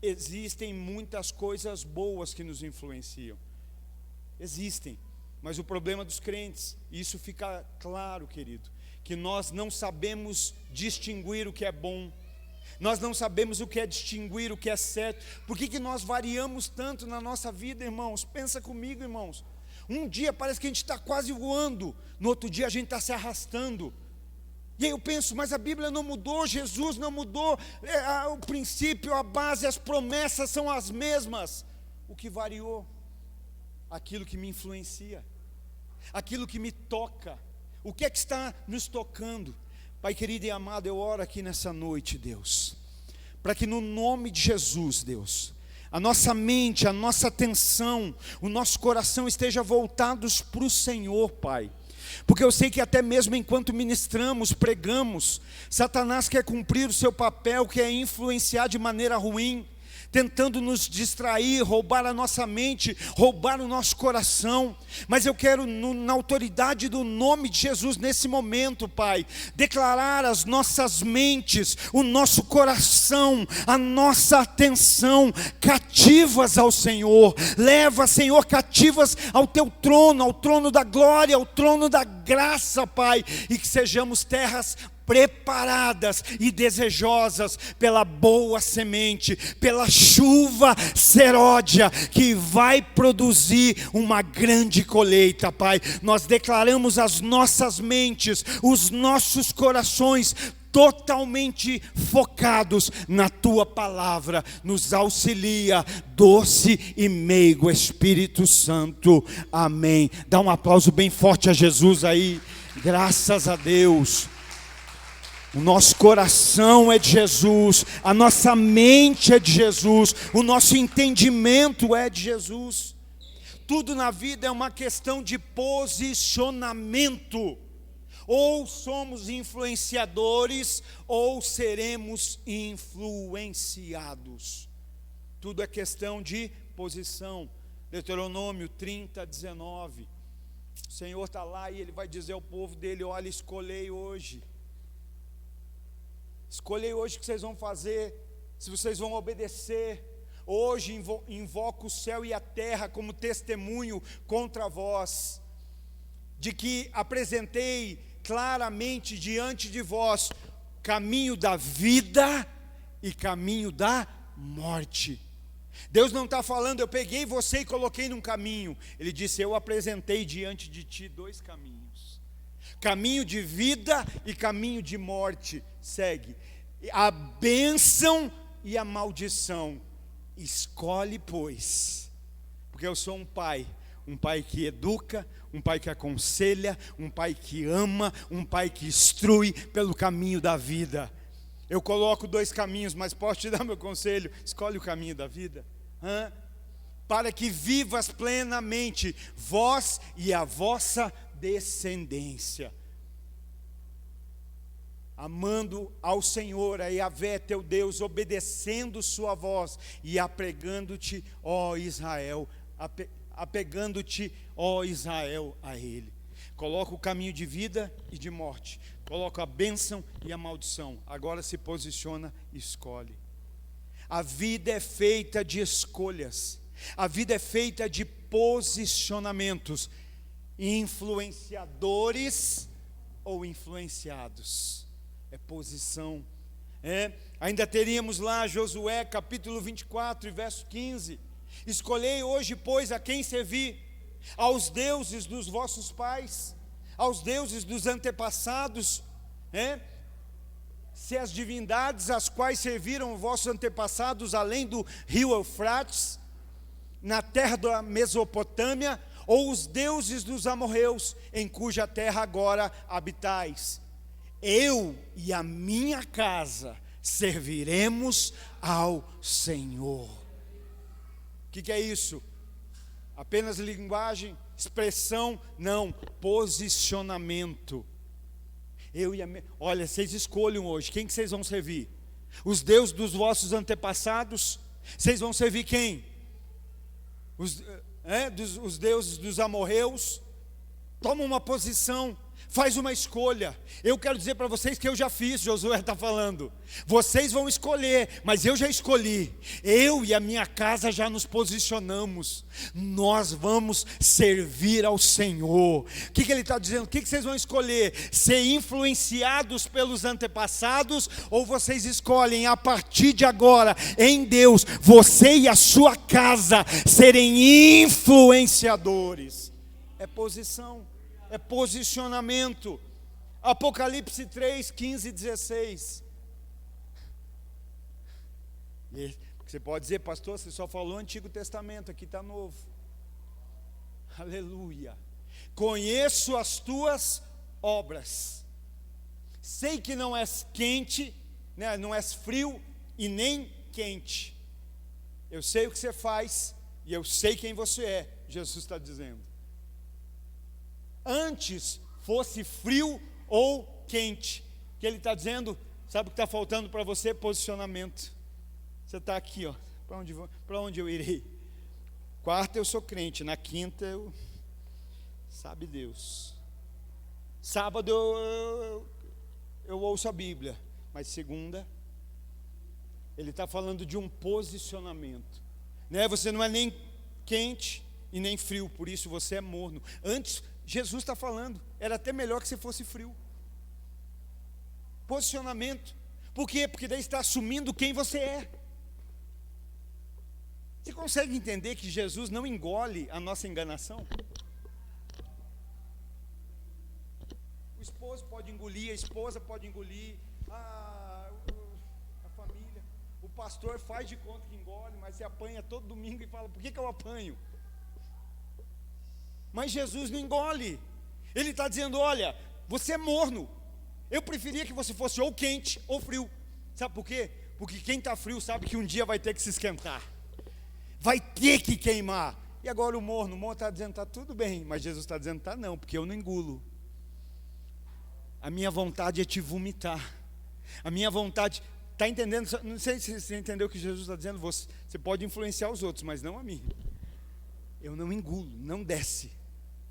Existem muitas coisas boas que nos influenciam. Existem. Mas o problema dos crentes, isso fica claro, querido, que nós não sabemos distinguir o que é bom, nós não sabemos o que é distinguir o que é certo. Por que nós variamos tanto na nossa vida, irmãos? Pensa comigo, irmãos. Um dia parece que a gente está quase voando, no outro dia a gente está se arrastando. E aí eu penso, mas a Bíblia não mudou, Jesus não mudou, o princípio, a base, as promessas são as mesmas. O que variou? Aquilo que me influencia, aquilo que me toca. O que é que está nos tocando? Pai querido e amado, eu oro aqui nessa noite, Deus, para que no nome de Jesus, Deus, a nossa mente, a nossa atenção, o nosso coração esteja voltados para o Senhor, Pai. Porque eu sei que até mesmo enquanto ministramos, pregamos, Satanás quer cumprir o seu papel, que é influenciar de maneira ruim, tentando nos distrair, roubar a nossa mente, roubar o nosso coração. Mas eu quero, na autoridade do nome de Jesus, nesse momento, Pai, declarar as nossas mentes, o nosso coração, a nossa atenção cativas ao Senhor. Leva, Senhor, cativas ao Teu trono, ao trono da glória, ao trono da graça, Pai, e que sejamos terras preparadas e desejosas pela boa semente, pela chuva seródia, que vai produzir uma grande colheita, Pai. Nós declaramos as nossas mentes, os nossos corações totalmente focados na Tua palavra. Nos auxilia, doce e meigo Espírito Santo. Amém. Dá um aplauso bem forte a Jesus aí. Graças a Deus. O nosso coração é de Jesus, a nossa mente é de Jesus, o nosso entendimento é de Jesus. Tudo na vida é uma questão de posicionamento. Ou somos influenciadores, ou seremos influenciados. Tudo é questão de posição. Deuteronômio 30:19. O Senhor está lá e Ele vai dizer ao povo dele: olha, escolhei hoje. Escolhei hoje o que vocês vão fazer, se vocês vão obedecer. Hoje invoco o céu e a terra como testemunho contra vós, de que apresentei claramente diante de vós caminho da vida e caminho da morte. Deus não está falando, eu peguei você e coloquei num caminho. Ele disse, eu apresentei diante de ti dois caminhos. Caminho de vida e caminho de morte. Segue. A bênção e a maldição. Escolhe, pois. Porque eu sou um pai que educa, um pai que aconselha, um pai que ama, um pai que instrui pelo caminho da vida. Eu coloco dois caminhos, mas posso te dar meu conselho? Escolhe o caminho da vida. Para que vivas plenamente, vós e a vossa descendência. amando ao Senhor, a Yahvé teu Deus, obedecendo sua voz e apegando-te, ó Israel, apegando-te, ó Israel, a Ele. Coloca o caminho de vida e de morte, coloca a bênção e a maldição. Agora se posiciona e escolhe. A vida é feita de escolhas, a vida é feita de posicionamentos, influenciadores ou influenciados. É posição. Ainda teríamos lá Josué capítulo 24 e verso 15. Escolhei hoje, pois, a quem servir: aos deuses dos vossos pais, aos deuses dos antepassados, se as divindades às quais serviram vossos antepassados além do rio Eufrates, na terra da Mesopotâmia, ou os deuses dos amorreus, em cuja terra agora habitais. Eu e a minha casa serviremos ao Senhor. O que é isso? Apenas linguagem, expressão? Não, posicionamento. Olha, vocês escolham hoje, quem que vocês vão servir? Os deuses dos vossos antepassados? Vocês vão servir quem? Os deuses dos amorreus? Toma uma posição, faz uma escolha. Eu quero dizer para vocês que eu já fiz. Josué está falando, vocês vão escolher, mas eu já escolhi. Eu e a minha casa já nos posicionamos. Nós vamos servir ao Senhor. O que ele está dizendo? O que vocês vão escolher? Ser influenciados pelos antepassados, ou vocês escolhem a partir de agora, em Deus, você e a sua casa serem influenciadores? É posição, é posicionamento. Apocalipse 3, 15 e 16. Você pode dizer, pastor, você só falou Antigo Testamento, aqui está Novo. Aleluia. Conheço as tuas obras, sei que não és quente, não és frio e nem quente. Eu sei o que você faz e eu sei quem você é, Jesus está dizendo. Antes fosse frio ou quente, que ele está dizendo, sabe o que está faltando para você? Posicionamento. Você está aqui, ó, para onde eu irei? Quarta eu sou crente, na quinta sabe Deus. Sábado eu ouço a Bíblia, mas segunda, ele está falando de um posicionamento, Você não é nem quente e nem frio, por isso você é morno. Antes, Jesus está falando, era até melhor que você fosse frio. Posicionamento. Por quê? Porque daí está assumindo quem você é. Você consegue entender que Jesus não engole a nossa enganação? O esposo pode engolir, a esposa pode engolir, a família. O pastor faz de conta que engole, mas se apanha todo domingo e fala, por que eu apanho? Mas Jesus não engole. Ele está dizendo, olha, você é morno. Eu preferia que você fosse ou quente ou frio. Sabe por quê? Porque quem está frio sabe que um dia vai ter que se esquentar, vai ter que queimar. E agora o morno está dizendo, está tudo bem. Mas Jesus está dizendo, está não, porque eu não engulo. A minha vontade é te vomitar. A minha vontade, está entendendo? Não sei se você entendeu o que Jesus está dizendo. Você pode influenciar os outros, mas não a mim. Eu não engulo, não desce.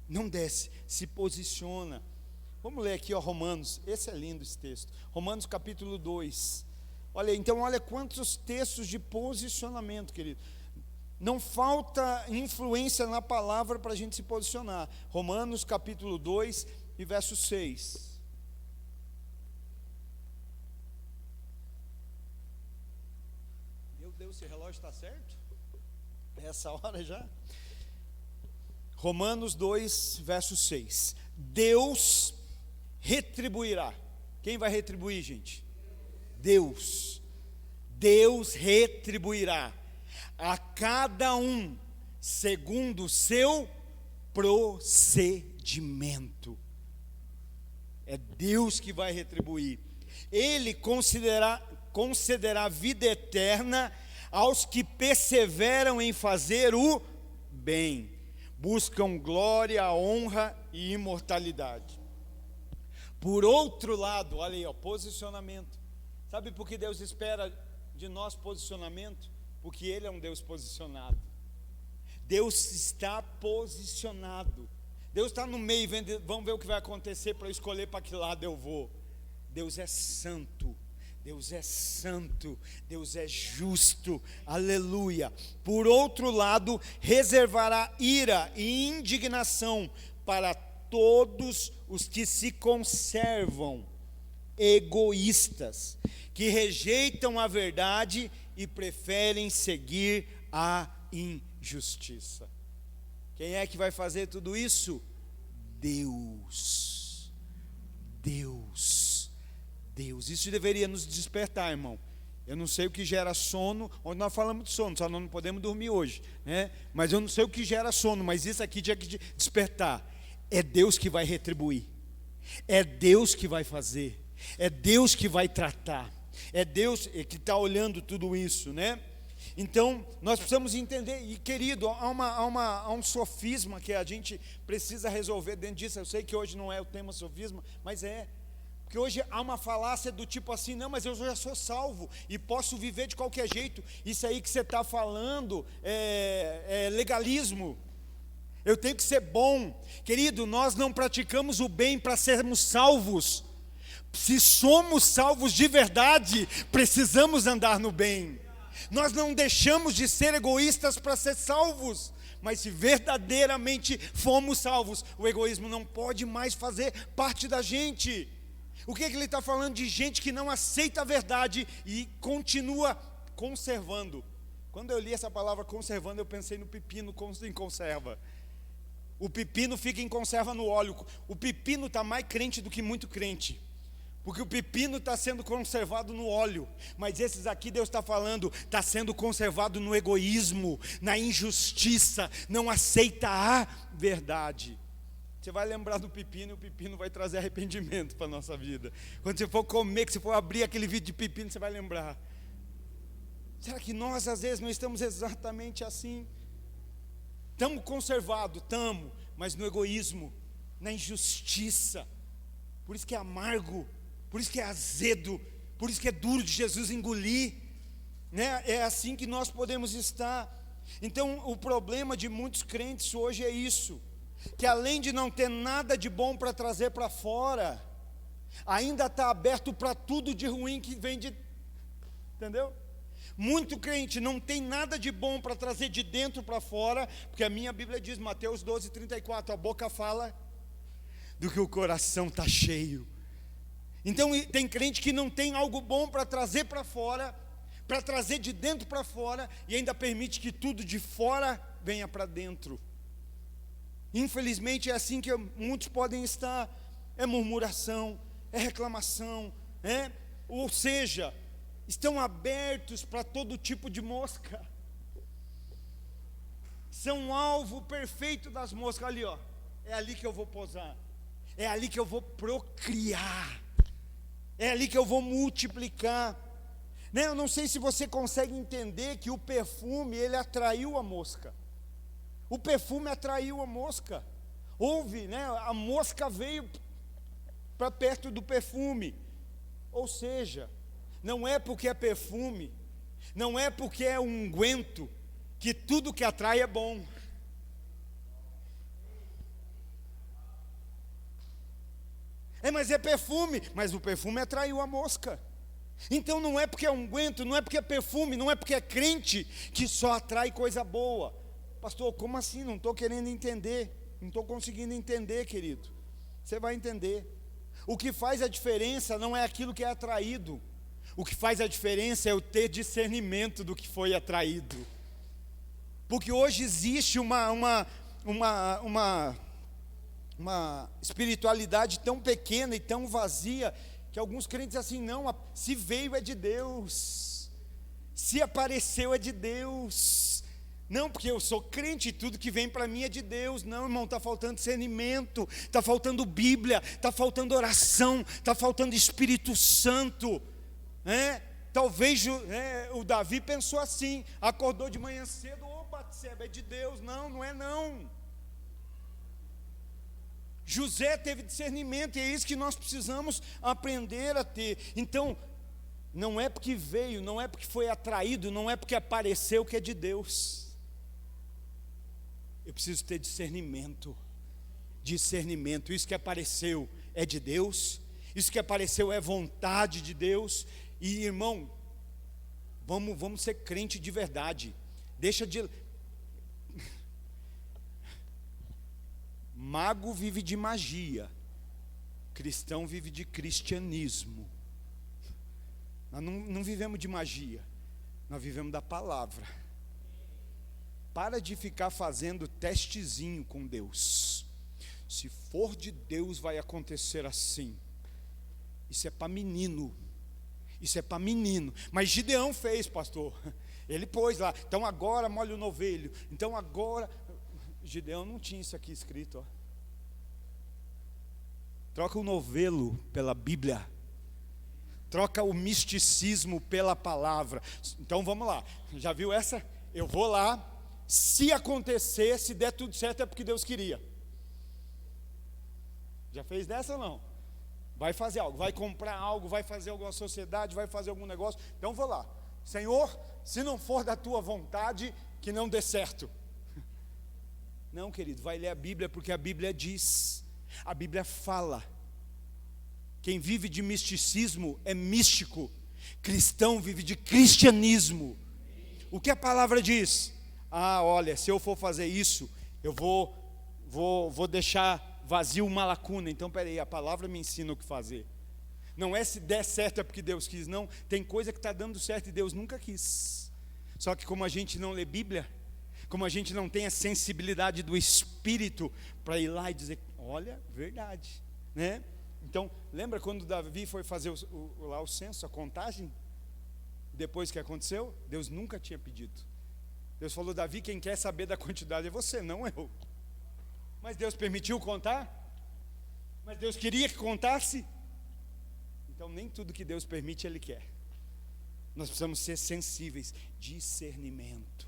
Não desce, se posiciona. Vamos ler aqui, Romanos. Esse é lindo, esse texto. Romanos capítulo 2. Olha quantos textos de posicionamento, querido. Não falta influência na palavra para a gente se posicionar. Romanos capítulo 2 e verso 6. Meu Deus, esse relógio está certo? É essa hora já? Romanos 2, verso 6. Deus retribuirá. Quem vai retribuir, gente? Deus. Deus retribuirá a cada um segundo o seu procedimento. É Deus que vai retribuir. Ele concederá vida eterna aos que perseveram em fazer o bem, buscam glória, honra e imortalidade. Por outro lado, olha aí, ó, posicionamento. Sabe por que Deus espera de nós posicionamento? Porque Ele é um Deus posicionado. Deus está posicionado. Deus está no meio, vamos ver o que vai acontecer para eu escolher para que lado eu vou. Deus é santo. Deus é santo, Deus é justo, aleluia. Por outro lado, reservará ira e indignação para todos os que se conservam egoístas, que rejeitam a verdade e preferem seguir a injustiça. Quem é que vai fazer tudo isso? Deus. Isso deveria nos despertar, irmão. Eu não sei o que gera sono. Onde nós falamos de sono, só não podemos dormir hoje, né? Mas eu não sei o que gera sono, mas isso aqui tinha que despertar. É Deus que vai retribuir, é Deus que vai fazer, é Deus que vai tratar, é Deus que está olhando tudo isso, né? Então, nós precisamos entender, e querido, há um sofisma que a gente precisa resolver dentro disso. Eu sei que hoje não é o tema sofisma, mas porque hoje há uma falácia do tipo assim: não, mas eu já sou salvo e posso viver de qualquer jeito. Isso aí que você está falando é legalismo. Eu tenho que ser bom. Querido, nós não praticamos o bem para sermos salvos. Se somos salvos de verdade, precisamos andar no bem. Nós não deixamos de ser egoístas para ser salvos. Mas se verdadeiramente fomos salvos, o egoísmo não pode mais fazer parte da gente. O que ele está falando? De gente que não aceita a verdade e continua conservando. Quando eu li essa palavra conservando, eu pensei no pepino em conserva. O pepino fica em conserva no óleo. O pepino está mais crente do que muito crente, porque o pepino está sendo conservado no óleo. Mas esses aqui, Deus está falando, está sendo conservado no egoísmo, na injustiça, não aceita a verdade. Você vai lembrar do pepino, e o pepino vai trazer arrependimento para a nossa vida. Quando você for comer, que você for abrir aquele vídeo de pepino, você vai lembrar. Será que nós às vezes não estamos exatamente assim? Estamos conservados, estamos, mas no egoísmo, na injustiça. Por isso que é amargo, por isso que é azedo, por isso que é duro de Jesus engolir, né? É assim que nós podemos estar. Então o problema de muitos crentes hoje é isso, que além de não ter nada de bom para trazer para fora, ainda está aberto para tudo de ruim que vem de, entendeu? Muito crente não tem nada de bom para trazer de dentro para fora, porque a minha Bíblia diz, Mateus 12:34, a boca fala do que o coração está cheio. Então tem crente que não tem algo bom para trazer para fora, para trazer de dentro para fora, e ainda permite que tudo de fora venha para dentro. Infelizmente é assim que muitos podem estar. É murmuração, é reclamação, ou seja, estão abertos para todo tipo de mosca. São alvo perfeito das moscas. Ali, ó, é ali que eu vou posar, é ali que eu vou procriar, é ali que eu vou multiplicar, né? Eu não sei se você consegue entender que o perfume, ele atraiu a mosca. O perfume atraiu a mosca. Houve, né? A mosca veio para perto do perfume. Ou seja, não é porque é perfume, não é porque é unguento, que tudo que atrai é bom. Mas é perfume, mas o perfume atraiu a mosca. Então não é porque é unguento, não é porque é perfume, não é porque é crente que só atrai coisa boa. Pastor, como assim? Não estou querendo entender, não estou conseguindo entender, querido. Você vai entender. O que faz a diferença não é aquilo que é atraído. O que faz a diferença é eu ter discernimento do que foi atraído. Porque hoje existe uma espiritualidade tão pequena e tão vazia, que alguns crentes assim, não, se veio é de Deus, se apareceu é de Deus. Não, porque eu sou crente e tudo que vem para mim é de Deus. Não, irmão, está faltando discernimento, está faltando Bíblia, está faltando oração, está faltando Espírito Santo, Talvez o Davi pensou assim, acordou de manhã cedo, Batseba, é de Deus. Não, não é não. José teve discernimento, e é isso que nós precisamos aprender a ter. Então, não é porque veio, não é porque foi atraído, não é porque apareceu que é de Deus. Eu preciso ter discernimento. Discernimento. Isso que apareceu é de Deus. Isso que apareceu é vontade de Deus. E, irmão, vamos ser crente de verdade. Deixa de... Mago vive de magia. Cristão vive de cristianismo. Nós não vivemos de magia. Nós vivemos da palavra. Para de ficar fazendo testezinho com Deus. Se for de Deus, vai acontecer assim. Isso é para menino. Isso é para menino. Mas Gideão fez, pastor. Ele pôs lá. Então agora molha o novelho. Então agora... Gideão não tinha isso aqui escrito. Ó. Troca o novelo pela Bíblia. Troca o misticismo pela palavra. Então vamos lá. Já viu essa? Eu vou lá. Se acontecer, se der tudo certo, é porque Deus queria. Já fez dessa ou não? Vai fazer algo, vai comprar algo, vai fazer alguma sociedade, vai fazer algum negócio. Então vou lá. Senhor, se não for da tua vontade, que não dê certo. Não, querido, vai ler a Bíblia, porque a Bíblia diz, a Bíblia fala. Quem vive de misticismo é místico. Cristão vive de cristianismo. O que a palavra diz? Ah, olha, se eu for fazer isso, eu vou deixar vazio uma lacuna. Então, peraí, a palavra me ensina o que fazer. Não é se der certo é porque Deus quis, não. Tem coisa que está dando certo e Deus nunca quis. Só que como a gente não lê Bíblia, como a gente não tem a sensibilidade do Espírito para ir lá e dizer, olha, verdade, né? Então, lembra quando Davi foi fazer lá o censo, a contagem? Depois que aconteceu, Deus nunca tinha pedido. Deus falou, Davi, quem quer saber da quantidade é você, não eu. Mas Deus permitiu contar? Mas Deus queria que contasse? Então nem tudo que Deus permite Ele quer. Nós precisamos ser sensíveis. Discernimento,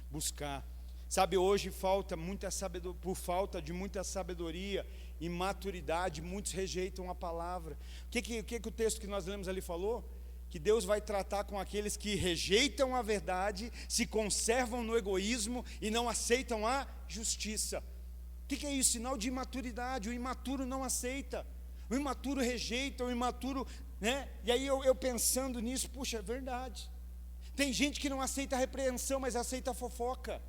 buscar. Sabe, hoje falta muita sabedoria, por falta de muita sabedoria e maturidade, muitos rejeitam a palavra. O que o texto que nós lemos ali falou? Que Deus vai tratar com aqueles que rejeitam a verdade, se conservam no egoísmo e não aceitam a justiça. O que é isso? Sinal de imaturidade. O imaturo não aceita, o imaturo rejeita, o imaturo, né? E aí eu pensando nisso, puxa, é verdade. Tem gente que não aceita a repreensão, mas aceita a fofoca.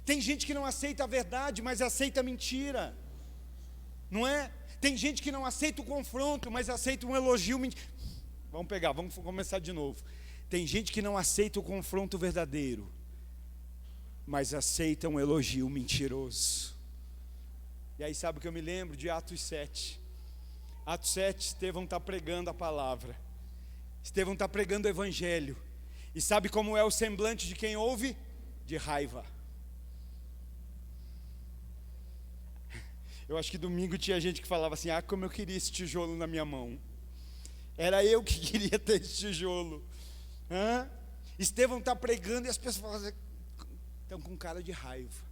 Tem gente que não aceita a verdade, mas aceita a mentira. Não é? Tem gente que não aceita o confronto, mas aceita um elogio. Vamos começar de novo. Tem gente que não aceita o confronto verdadeiro, mas aceita um elogio mentiroso. E aí sabe o que eu me lembro de Atos 7? Atos 7, Estevão está pregando a palavra. Estevão está pregando o evangelho. E sabe como é o semblante de quem ouve? De raiva. Eu acho que domingo tinha gente que falava assim, como eu queria esse tijolo na minha mão. Era eu que queria ter esse tijolo. Estevão está pregando e as pessoas estão com cara de raiva.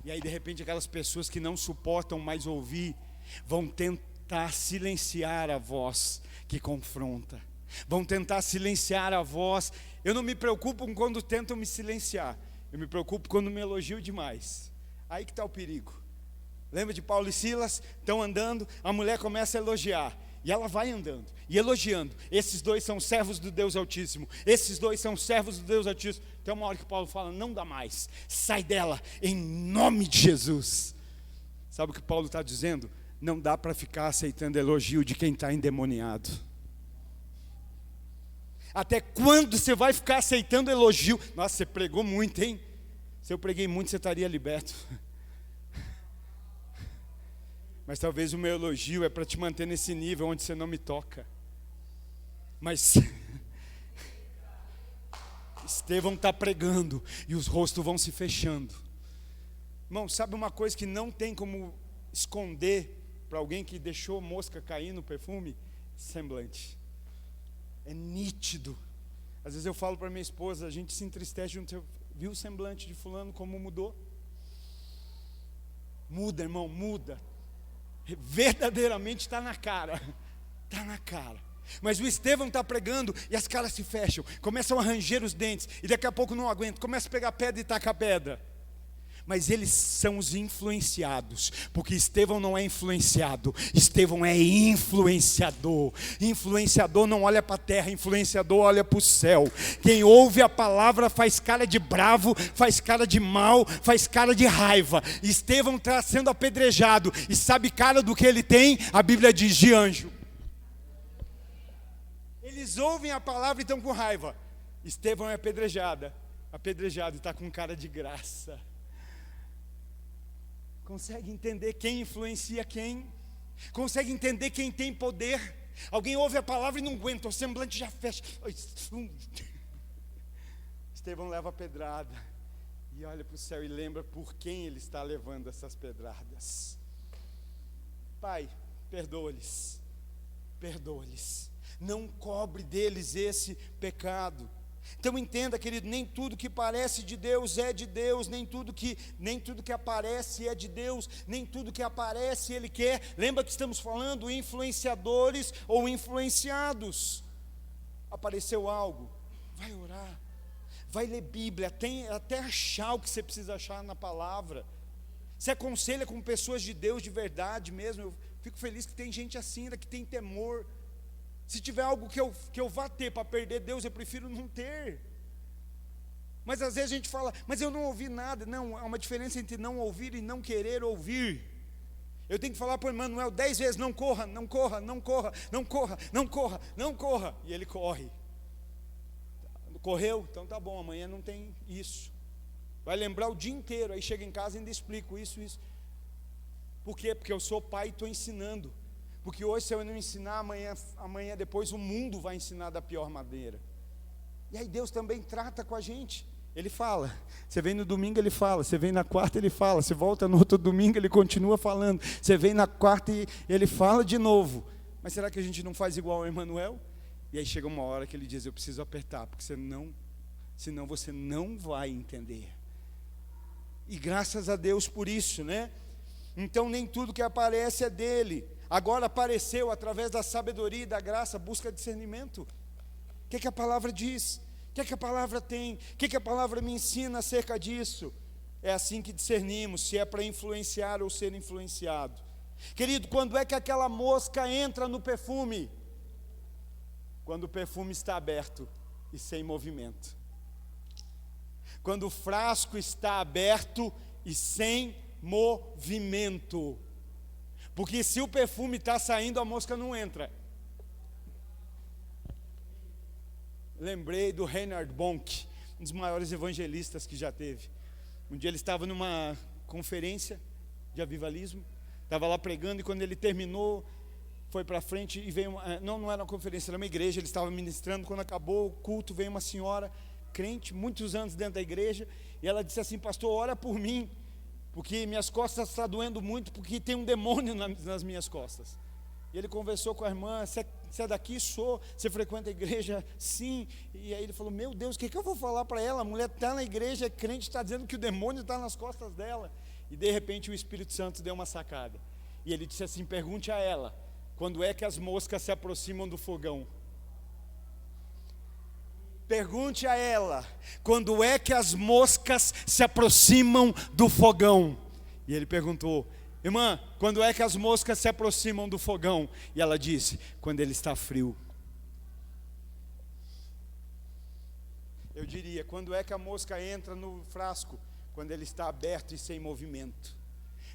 E aí de repente aquelas pessoas que não suportam mais ouvir, vão tentar silenciar a voz que confronta. Vão tentar silenciar a voz. Eu não me preocupo quando tentam me silenciar. Eu me preocupo quando me elogiam demais. Aí que está o perigo. Lembra de Paulo e Silas? Estão andando, a mulher começa a elogiar. E ela vai andando e elogiando. Esses dois são servos do Deus Altíssimo. Esses dois são servos do Deus Altíssimo. Tem uma hora que Paulo fala, não dá mais. Sai dela, em nome de Jesus. Sabe o que Paulo está dizendo? Não dá para ficar aceitando elogio de quem está endemoniado. Até quando você vai ficar aceitando elogio? Nossa, você pregou muito, hein? Se eu preguei muito, você estaria liberto. Mas talvez o meu elogio é para te manter nesse nível onde você não me toca. Mas Estevão está pregando e os rostos vão se fechando. Irmão, sabe uma coisa que não tem como esconder para alguém que deixou mosca cair no perfume? Semblante. É nítido. Às vezes eu falo para minha esposa, a gente se entristece junto, viu o semblante de fulano como mudou? Muda, irmão, muda. Verdadeiramente está na cara. Está na cara. Mas o Estevão está pregando e as caras se fecham, começam a ranger os dentes, e daqui a pouco não aguentam, começa a pegar pedra e taca a pedra. Mas eles são os influenciados, porque Estevão não é influenciado, Estevão é influenciador. Influenciador não olha para a terra, influenciador olha para o céu. Quem ouve a palavra faz cara de bravo, faz cara de mal, faz cara de raiva. Estevão está sendo apedrejado, e sabe cara do que ele tem? A Bíblia diz: de anjo. Eles ouvem a palavra e estão com raiva. Estevão é apedrejado e está com cara de graça. Consegue entender quem influencia quem? Consegue entender quem tem poder? Alguém ouve a palavra e não aguenta, o semblante já fecha. Estevão leva a pedrada e olha para o céu e lembra por quem ele está levando essas pedradas. Pai, perdoa-lhes, perdoa-lhes. Não cobre deles esse pecado. Então entenda, querido, nem tudo que parece de Deus é de Deus, nem tudo que aparece é de Deus, nem tudo que aparece Ele quer. Lembra que estamos falando influenciadores ou influenciados. Apareceu algo, vai orar, vai ler Bíblia, até achar o que você precisa achar na palavra. Se aconselha com pessoas de Deus de verdade mesmo. Eu fico feliz que tem gente assim, ainda que tem temor. Se tiver algo que eu vá ter para perder Deus, eu prefiro não ter. Mas às vezes a gente fala, mas eu não ouvi nada. Não, há uma diferença entre não ouvir e não querer ouvir. Eu tenho que falar para o Emanuel 10 vezes: não corra, não corra, não corra, não corra, não corra, não corra. E ele corre. Correu? Então tá bom, amanhã não tem isso. Vai lembrar o dia inteiro, aí chega em casa e ainda explico isso. Por quê? Porque eu sou pai e estou ensinando. Porque hoje, se eu não ensinar, amanhã depois o mundo vai ensinar da pior maneira. E aí Deus também trata com a gente. Ele fala, você vem no domingo, ele fala, você vem na quarta, ele fala, você volta no outro domingo, ele continua falando, você vem na quarta e ele fala de novo. Mas será que a gente não faz igual ao Emanuel? E aí chega uma hora que ele diz: eu preciso apertar, porque senão você não vai entender. E graças a Deus por isso, né? Então nem tudo que aparece é dele. Agora apareceu através da sabedoria e da graça, busca discernimento. O que a palavra diz? O que a palavra tem? O que a palavra me ensina acerca disso? É assim que discernimos se é para influenciar ou ser influenciado. Querido, quando é que aquela mosca entra no perfume? Quando o perfume está aberto e sem movimento. Quando o frasco está aberto e sem movimento. Porque se o perfume está saindo, a mosca não entra. Lembrei do Reinhard Bonk, um dos maiores evangelistas que já teve. Um dia ele estava numa conferência de avivalismo, estava lá pregando, e quando ele terminou, foi para frente e veio não era uma conferência, era uma igreja, ele estava ministrando. Quando acabou o culto, veio uma senhora crente, muitos anos dentro da igreja, e ela disse assim: pastor, ora por mim, porque minhas costas estão doendo muito, porque tem um demônio nas minhas costas. E ele conversou com a irmã: você é daqui? Sou. Você frequenta a igreja? Sim. E aí ele falou: meu Deus, o que eu vou falar para ela? A mulher está na igreja, é crente, está dizendo que o demônio está nas costas dela. E de repente o Espírito Santo deu uma sacada, e ele disse assim: pergunte a ela, quando é que as moscas se aproximam do fogão? Pergunte a ela, quando é que as moscas se aproximam do fogão? E ele perguntou: irmã, quando é que as moscas se aproximam do fogão? E ela disse: quando ele está frio. Eu diria: quando é que a mosca entra no frasco? Quando ele está aberto e sem movimento.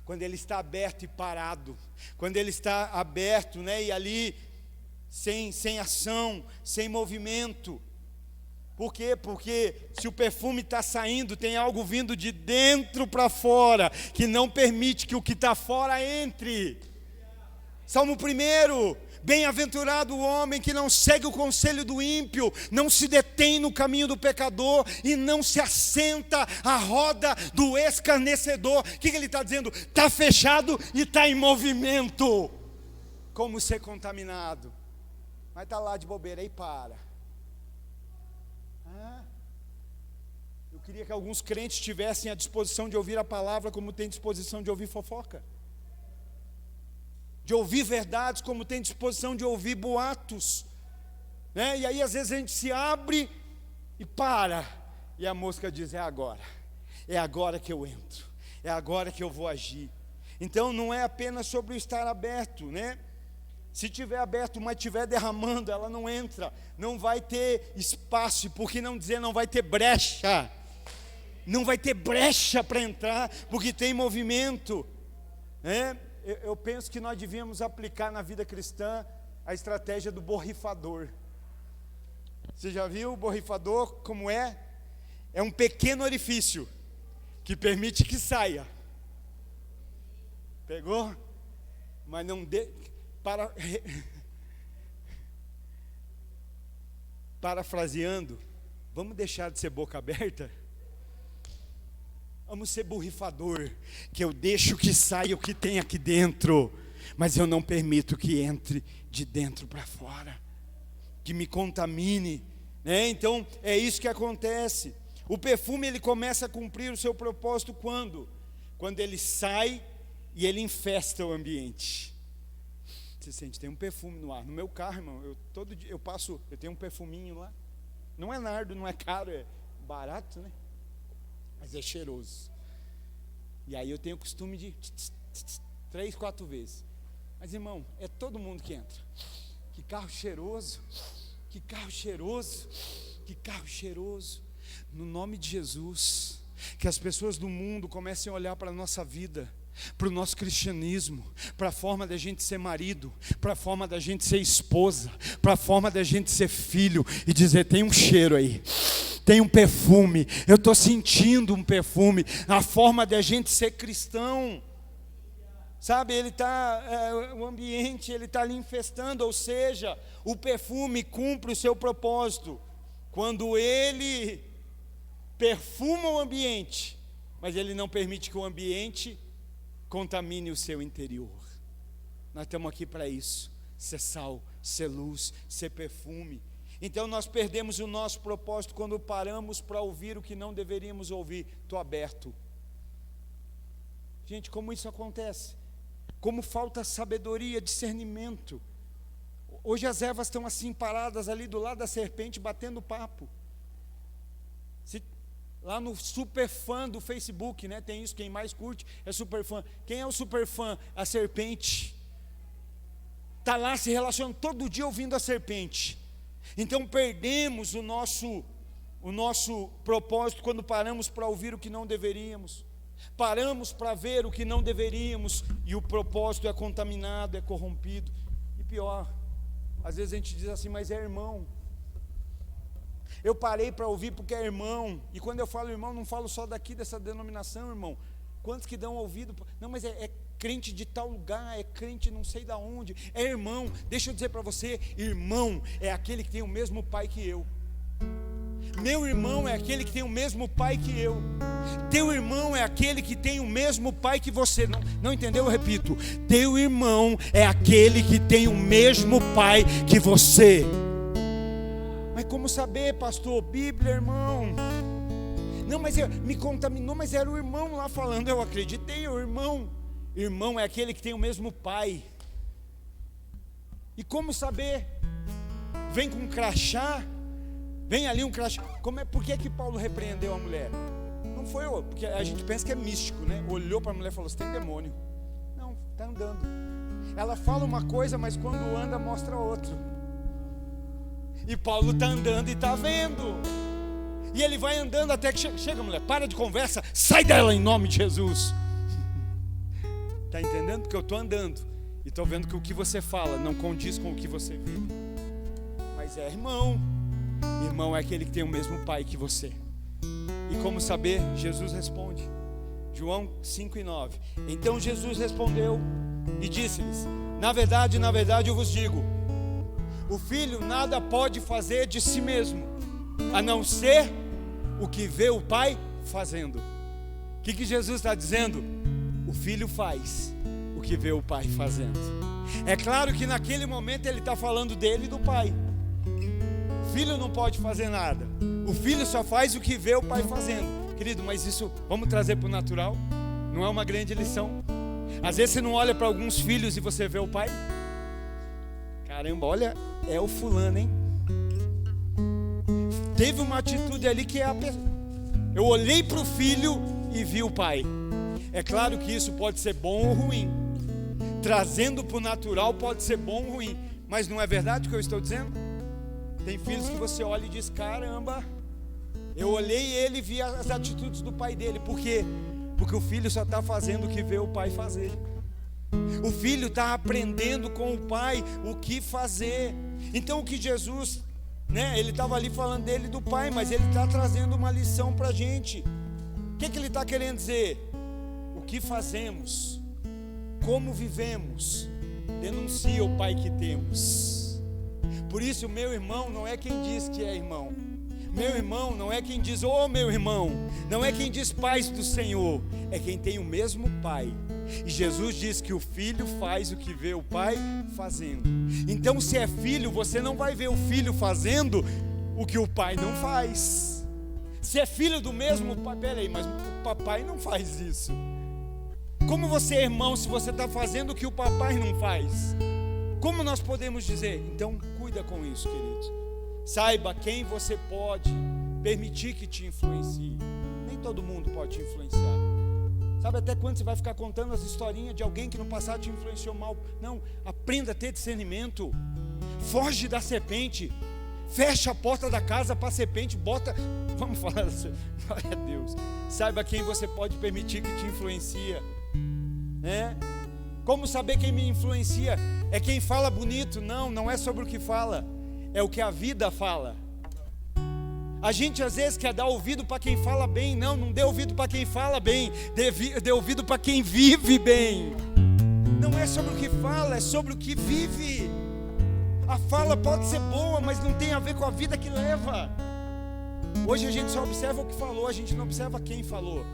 Quando ele está aberto e parado. Quando ele está aberto, né, e ali sem ação, sem movimento. Por quê? Porque se o perfume está saindo, tem algo vindo de dentro para fora, que não permite que o que está fora entre. Salmo 1: bem-aventurado o homem que não segue o conselho do ímpio, não se detém no caminho do pecador e não se assenta à roda do escarnecedor. O que ele está dizendo? Está fechado e está em movimento. Como ser contaminado? Mas está lá de bobeira, aí para. queria que alguns crentes tivessem a disposição de ouvir a palavra como tem disposição de ouvir fofoca, de ouvir verdades como tem disposição de ouvir boatos, né? E aí às vezes a gente se abre e para, e a mosca diz: é agora que eu entro, é agora que eu vou agir. Então não é apenas sobre o estar aberto, né? Se tiver aberto, mas estiver derramando, ela não entra, não vai ter espaço, por que não dizer não vai ter brecha? Não vai ter brecha para entrar, porque tem movimento, né? Eu penso que nós devíamos aplicar na vida cristã a estratégia do borrifador. Você já viu o borrifador como é? É um pequeno orifício que permite que saia. Pegou? Mas não parafraseando, vamos deixar de ser boca aberta? Vamos ser borrifador, que eu deixo que saia o que tem aqui dentro, mas eu não permito que entre de dentro para fora, que me contamine, né? Então é isso que acontece. O perfume, ele começa a cumprir o seu propósito quando ele sai e ele infesta o ambiente. Você sente, tem um perfume no ar. No meu carro, irmão, todo dia eu tenho um perfuminho lá. Não é nardo, não é caro, é barato, né? Mas é cheiroso. E aí eu tenho o costume de 3, 4 vezes. Mas, irmão, é todo mundo que entra. Que carro cheiroso, que carro cheiroso, que carro cheiroso. No nome de Jesus, que as pessoas do mundo comecem a olhar para a nossa vida, para o nosso cristianismo, para a forma da gente ser marido, para a forma da gente ser esposa, para a forma da gente ser filho, e dizer: tem um cheiro aí, tem um perfume, eu estou sentindo um perfume, a forma da gente ser cristão, sabe? O ambiente, ele está ali infestando, ou seja, o perfume cumpre o seu propósito, quando ele perfuma o ambiente, mas ele não permite que o ambiente contamine o seu interior. Nós estamos aqui para isso, ser sal, ser luz, ser perfume. Então nós perdemos o nosso propósito quando paramos para ouvir o que não deveríamos ouvir. Estou aberto. Gente, como isso acontece? Como falta sabedoria, discernimento. Hoje as ervas estão assim paradas ali do lado da serpente, batendo papo. Lá no super fã do Facebook, né? Tem isso, quem mais curte é super fã. Quem é o super fã? A serpente. Está lá se relacionando todo dia ouvindo a serpente. Então perdemos o nosso propósito quando paramos para ouvir o que não deveríamos. Paramos para ver o que não deveríamos, e o propósito é contaminado, é corrompido. E pior, às vezes a gente diz assim: mas é irmão. Eu parei para ouvir porque é irmão. E quando eu falo irmão, não falo só daqui dessa denominação, irmão. Quantos que dão ouvido? Não, mas é crente de tal lugar, é crente não sei da onde, é irmão. Deixa eu dizer para você, irmão é aquele que tem o mesmo pai que eu. Meu irmão é aquele que tem o mesmo pai que eu. Teu irmão é aquele que tem o mesmo pai que você. Não entendeu? Eu repito. Teu irmão é aquele que tem o mesmo pai que você. Mas como saber, pastor? Bíblia, irmão. Não, mas me contaminou, mas era o irmão lá falando. Eu acreditei, o irmão. Irmão é aquele que tem o mesmo pai. E como saber? Vem com um crachá. Vem ali um crachá. Por que Paulo repreendeu a mulher? Não foi, porque a gente pensa que é místico, né? Olhou para a mulher e falou: você tem demônio. Não, está andando. Ela fala uma coisa, mas quando anda mostra outro. E Paulo está andando e está vendo. E ele vai andando até que chega, mulher, para de conversa, sai dela em nome de Jesus. Está entendendo? Porque eu estou andando e estou vendo que o que você fala não condiz com o que você vê. Mas é irmão. Irmão é aquele que tem o mesmo pai que você. E como saber? Jesus responde. João 5:9. Então Jesus respondeu e disse-lhes: na verdade eu vos digo, o filho nada pode fazer de si mesmo, a não ser o que vê o pai fazendo. O que Jesus está dizendo? O filho faz o que vê o pai fazendo. É claro que naquele momento ele está falando dele e do pai. O filho não pode fazer nada. O filho só faz o que vê o pai fazendo. Querido, mas isso, vamos trazer para o natural? Não é uma grande lição? Às vezes você não olha para alguns filhos e você vê o pai. Caramba, olha, é o fulano, hein? Teve uma atitude ali que é a pessoa. Eu olhei para o filho e vi o pai. É claro que isso pode ser bom ou ruim. Trazendo para o natural pode ser bom ou ruim. Mas não é verdade o que eu estou dizendo? Tem filhos que você olha e diz: caramba, eu olhei ele e vi as atitudes do pai dele. Por quê? Porque o filho só está fazendo o que vê o pai fazer. O filho está aprendendo com o pai o que fazer. Então o que Jesus, ele estava ali falando dele e do pai, mas ele está trazendo uma lição para a gente. O que ele está querendo dizer? O que fazemos, como vivemos, denuncia o pai que temos. Por isso, meu irmão não é quem diz que é irmão. Meu irmão não é quem diz, meu irmão. Não é quem diz paz do Senhor. É quem tem o mesmo pai. E Jesus diz que o filho faz o que vê o pai fazendo. Então, se é filho, você não vai ver o filho fazendo o que o pai não faz. Se é filho do mesmo pai, peraí, mas o papai não faz isso. Como você é irmão se você está fazendo o que o papai não faz? Como nós podemos dizer? Então, cuida com isso, queridos. Saiba quem você pode permitir que te influencie. Nem todo mundo pode te influenciar. Sabe até quando você vai ficar contando as historinhas de alguém que no passado te influenciou mal? Não, aprenda a ter discernimento. Foge da serpente. Fecha a porta da casa para a serpente. Vamos falar assim, glória a Deus. Saiba quem você pode permitir que te influencia. Como saber quem me influencia? É quem fala bonito? Não é sobre o que fala. É o que a vida fala. A gente às vezes quer dar ouvido para quem fala bem. Não dê ouvido para quem fala bem. Dê ouvido para quem vive bem. Não é sobre o que fala, é sobre o que vive. A fala pode ser boa, mas não tem a ver com a vida que leva. Hoje a gente só observa o que falou, a gente não observa quem falou.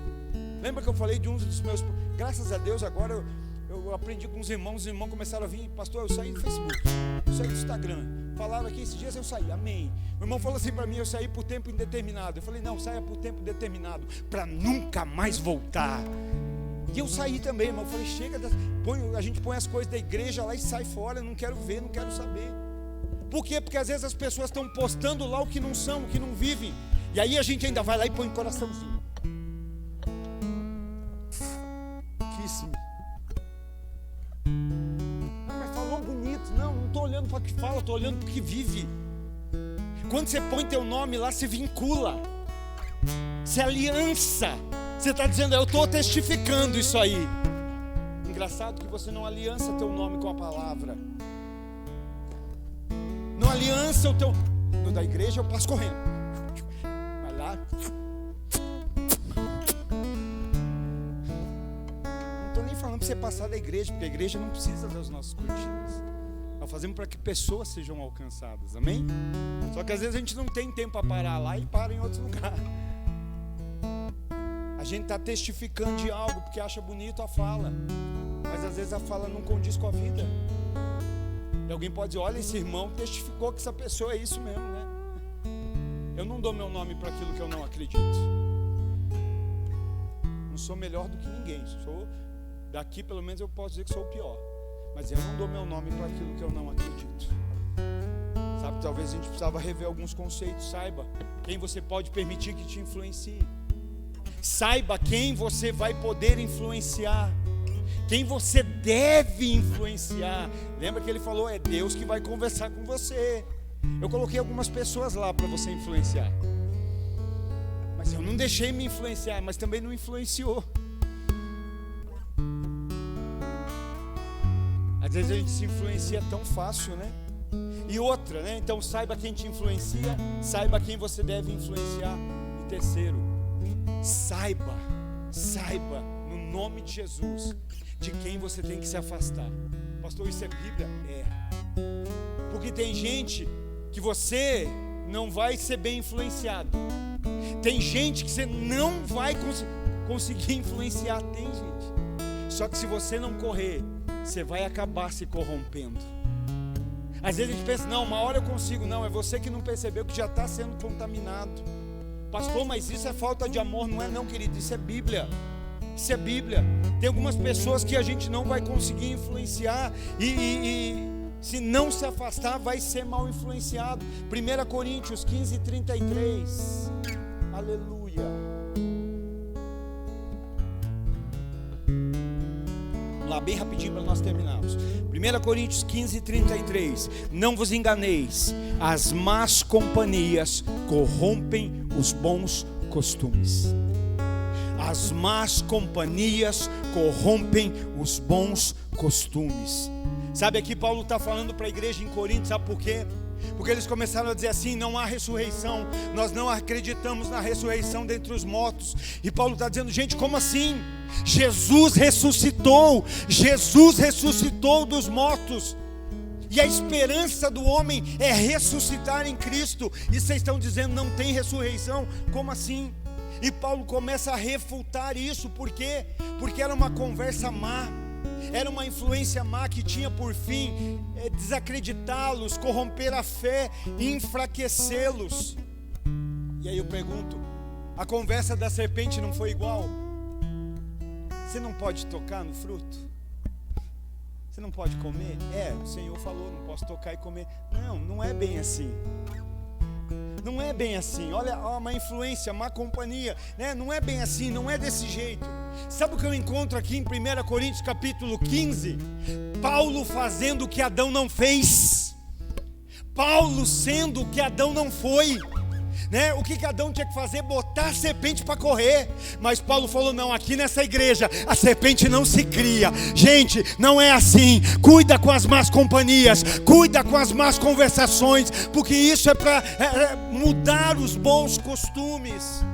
Lembra que eu falei de um dos meus... Graças a Deus agora eu aprendi com os irmãos começaram a vir: pastor, eu saí do Facebook, eu saí do Instagram, falaram aqui esses dias, eu saí, amém. O irmão falou assim para mim: eu saí por tempo indeterminado. Eu falei: não, saia por tempo determinado, para nunca mais voltar. E eu saí também, irmão. Eu falei: chega, a gente põe as coisas da igreja lá e sai fora, eu não quero ver, não quero saber. Por quê? Porque às vezes as pessoas estão postando lá o que não são, o que não vivem, e aí a gente ainda vai lá e põe coraçãozinho. Mas falou bonito. Não estou olhando para o que fala, estou olhando para o que vive. Quando você põe teu nome lá, se vincula, se aliança. Você está dizendo: eu estou testificando isso aí. Engraçado que você não aliança teu nome com a palavra. Não aliança o teu... No da igreja eu passo correndo. Vai lá. Falando para você passar da igreja, porque a igreja não precisa das nossas curtidas. Nós fazemos para que pessoas sejam alcançadas, amém? Só que às vezes a gente não tem tempo para parar lá e para em outro lugar. A gente está testificando de algo porque acha bonito a fala, mas às vezes a fala não condiz com a vida. E alguém pode dizer: olha, esse irmão testificou que essa pessoa é isso mesmo, né? Eu não dou meu nome para aquilo que eu não acredito. Não sou melhor do que ninguém, daqui pelo menos eu posso dizer que sou o pior, mas eu não dou meu nome para aquilo que eu não acredito. Sabe, talvez a gente precisava rever alguns conceitos. Saiba quem você pode permitir que te influencie. Saiba quem você vai poder influenciar, quem você deve influenciar. Lembra que ele falou: é Deus que vai conversar com você. Eu coloquei algumas pessoas lá para você influenciar, mas eu não deixei me influenciar, mas também não influenciou. Às vezes a gente se influencia tão fácil, né? E outra, né? Então saiba quem te influencia, saiba quem você deve influenciar. E terceiro, saiba, no nome de Jesus, de quem você tem que se afastar. Pastor, isso é Bíblia? É. Porque tem gente que você não vai ser bem influenciado. Tem gente que você não vai conseguir influenciar. Tem gente. Só que se você não correr, você vai acabar se corrompendo. Às vezes a gente pensa: não, uma hora eu consigo. Não, é você que não percebeu que já está sendo contaminado. Pastor, mas isso é falta de amor? Não é não, querido, isso é Bíblia. Isso é Bíblia. Tem algumas pessoas que a gente não vai conseguir influenciar e se não se afastar vai ser mal influenciado. 1 Coríntios 15:33. Aleluia. Vamos lá, bem rapidinho para nós terminarmos. 1 Coríntios 15:33. Não vos enganeis, as más companhias corrompem os bons costumes. As más companhias corrompem os bons costumes. Sabe, aqui Paulo está falando para a igreja em Corinto, sabe por quê? Porque eles começaram a dizer assim: não há ressurreição, nós não acreditamos na ressurreição dentre os mortos. E Paulo está dizendo: gente, como assim? Jesus ressuscitou dos mortos. E a esperança do homem é ressuscitar em Cristo. E vocês estão dizendo não tem ressurreição? Como assim? E Paulo começa a refutar isso. Por quê? Porque era uma conversa má, era uma influência má que tinha por fim desacreditá-los, corromper a fé e enfraquecê-los. E aí eu pergunto: a conversa da serpente não foi igual? Você não pode tocar no fruto? Você não pode comer? O Senhor falou, não posso tocar e comer. Não é bem assim. Não é bem assim. Olha, uma influência, má companhia, né? Não é bem assim, não é desse jeito. Sabe o que eu encontro aqui em 1 Coríntios capítulo 15? Paulo fazendo o que Adão não fez. Paulo sendo o que Adão não foi, né? O que Adão tinha que fazer? Botar a serpente para correr. Mas Paulo falou: não, aqui nessa igreja a serpente não se cria. Gente, não é assim. Cuida com as más companhias, cuida com as más conversações, porque isso é para mudar os bons costumes.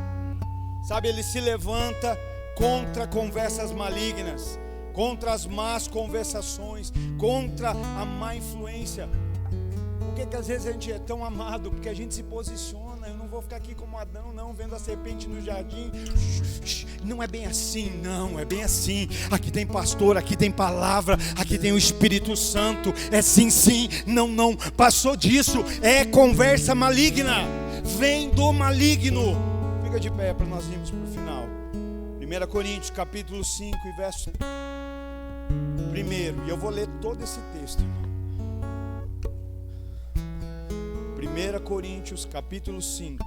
Sabe, ele se levanta contra conversas malignas, contra as más conversações, contra a má influência. Por que às vezes a gente é tão amado? Porque a gente se posiciona. Eu não vou ficar aqui como Adão, não, vendo a serpente no jardim. Não é bem assim, não, é bem assim. Aqui tem pastor, aqui tem palavra, aqui tem o Espírito Santo. É sim, sim, não, não. Passou disso, é conversa maligna. Vem do maligno. Fica de pé para nós irmos para o final. 1 Coríntios capítulo 5 e verso 1. E eu vou ler todo esse texto, irmão. 1 Coríntios capítulo 5,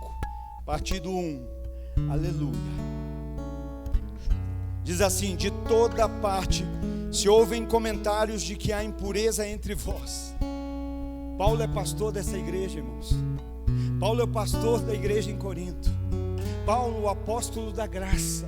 partido 1, aleluia. Diz assim: de toda parte se ouvem comentários de que há impureza entre vós. Paulo é pastor dessa igreja, irmãos. Paulo é o pastor da igreja em Corinto. Paulo, o apóstolo da graça.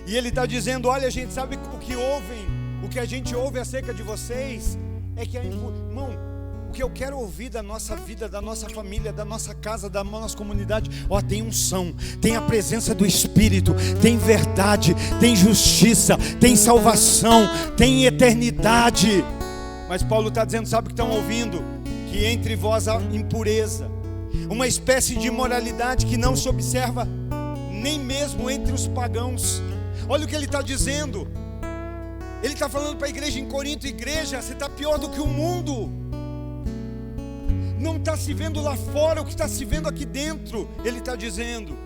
E ele está dizendo: olha, gente, sabe o que a gente ouve acerca de vocês é que há impureza. Irmão, o que eu quero ouvir da nossa vida, da nossa família, da nossa casa, da nossa comunidade, tem unção, tem a presença do Espírito, tem verdade, tem justiça, tem salvação, tem eternidade. Mas Paulo está dizendo, sabe o que estão ouvindo? Que entre vós há impureza, uma espécie de imoralidade que não se observa nem mesmo entre os pagãos. Olha o que ele está dizendo. Ele está falando para a igreja em Corinto: igreja, você está pior do que o mundo. Não está se vendo lá fora o que está se vendo aqui dentro. Ele está dizendo: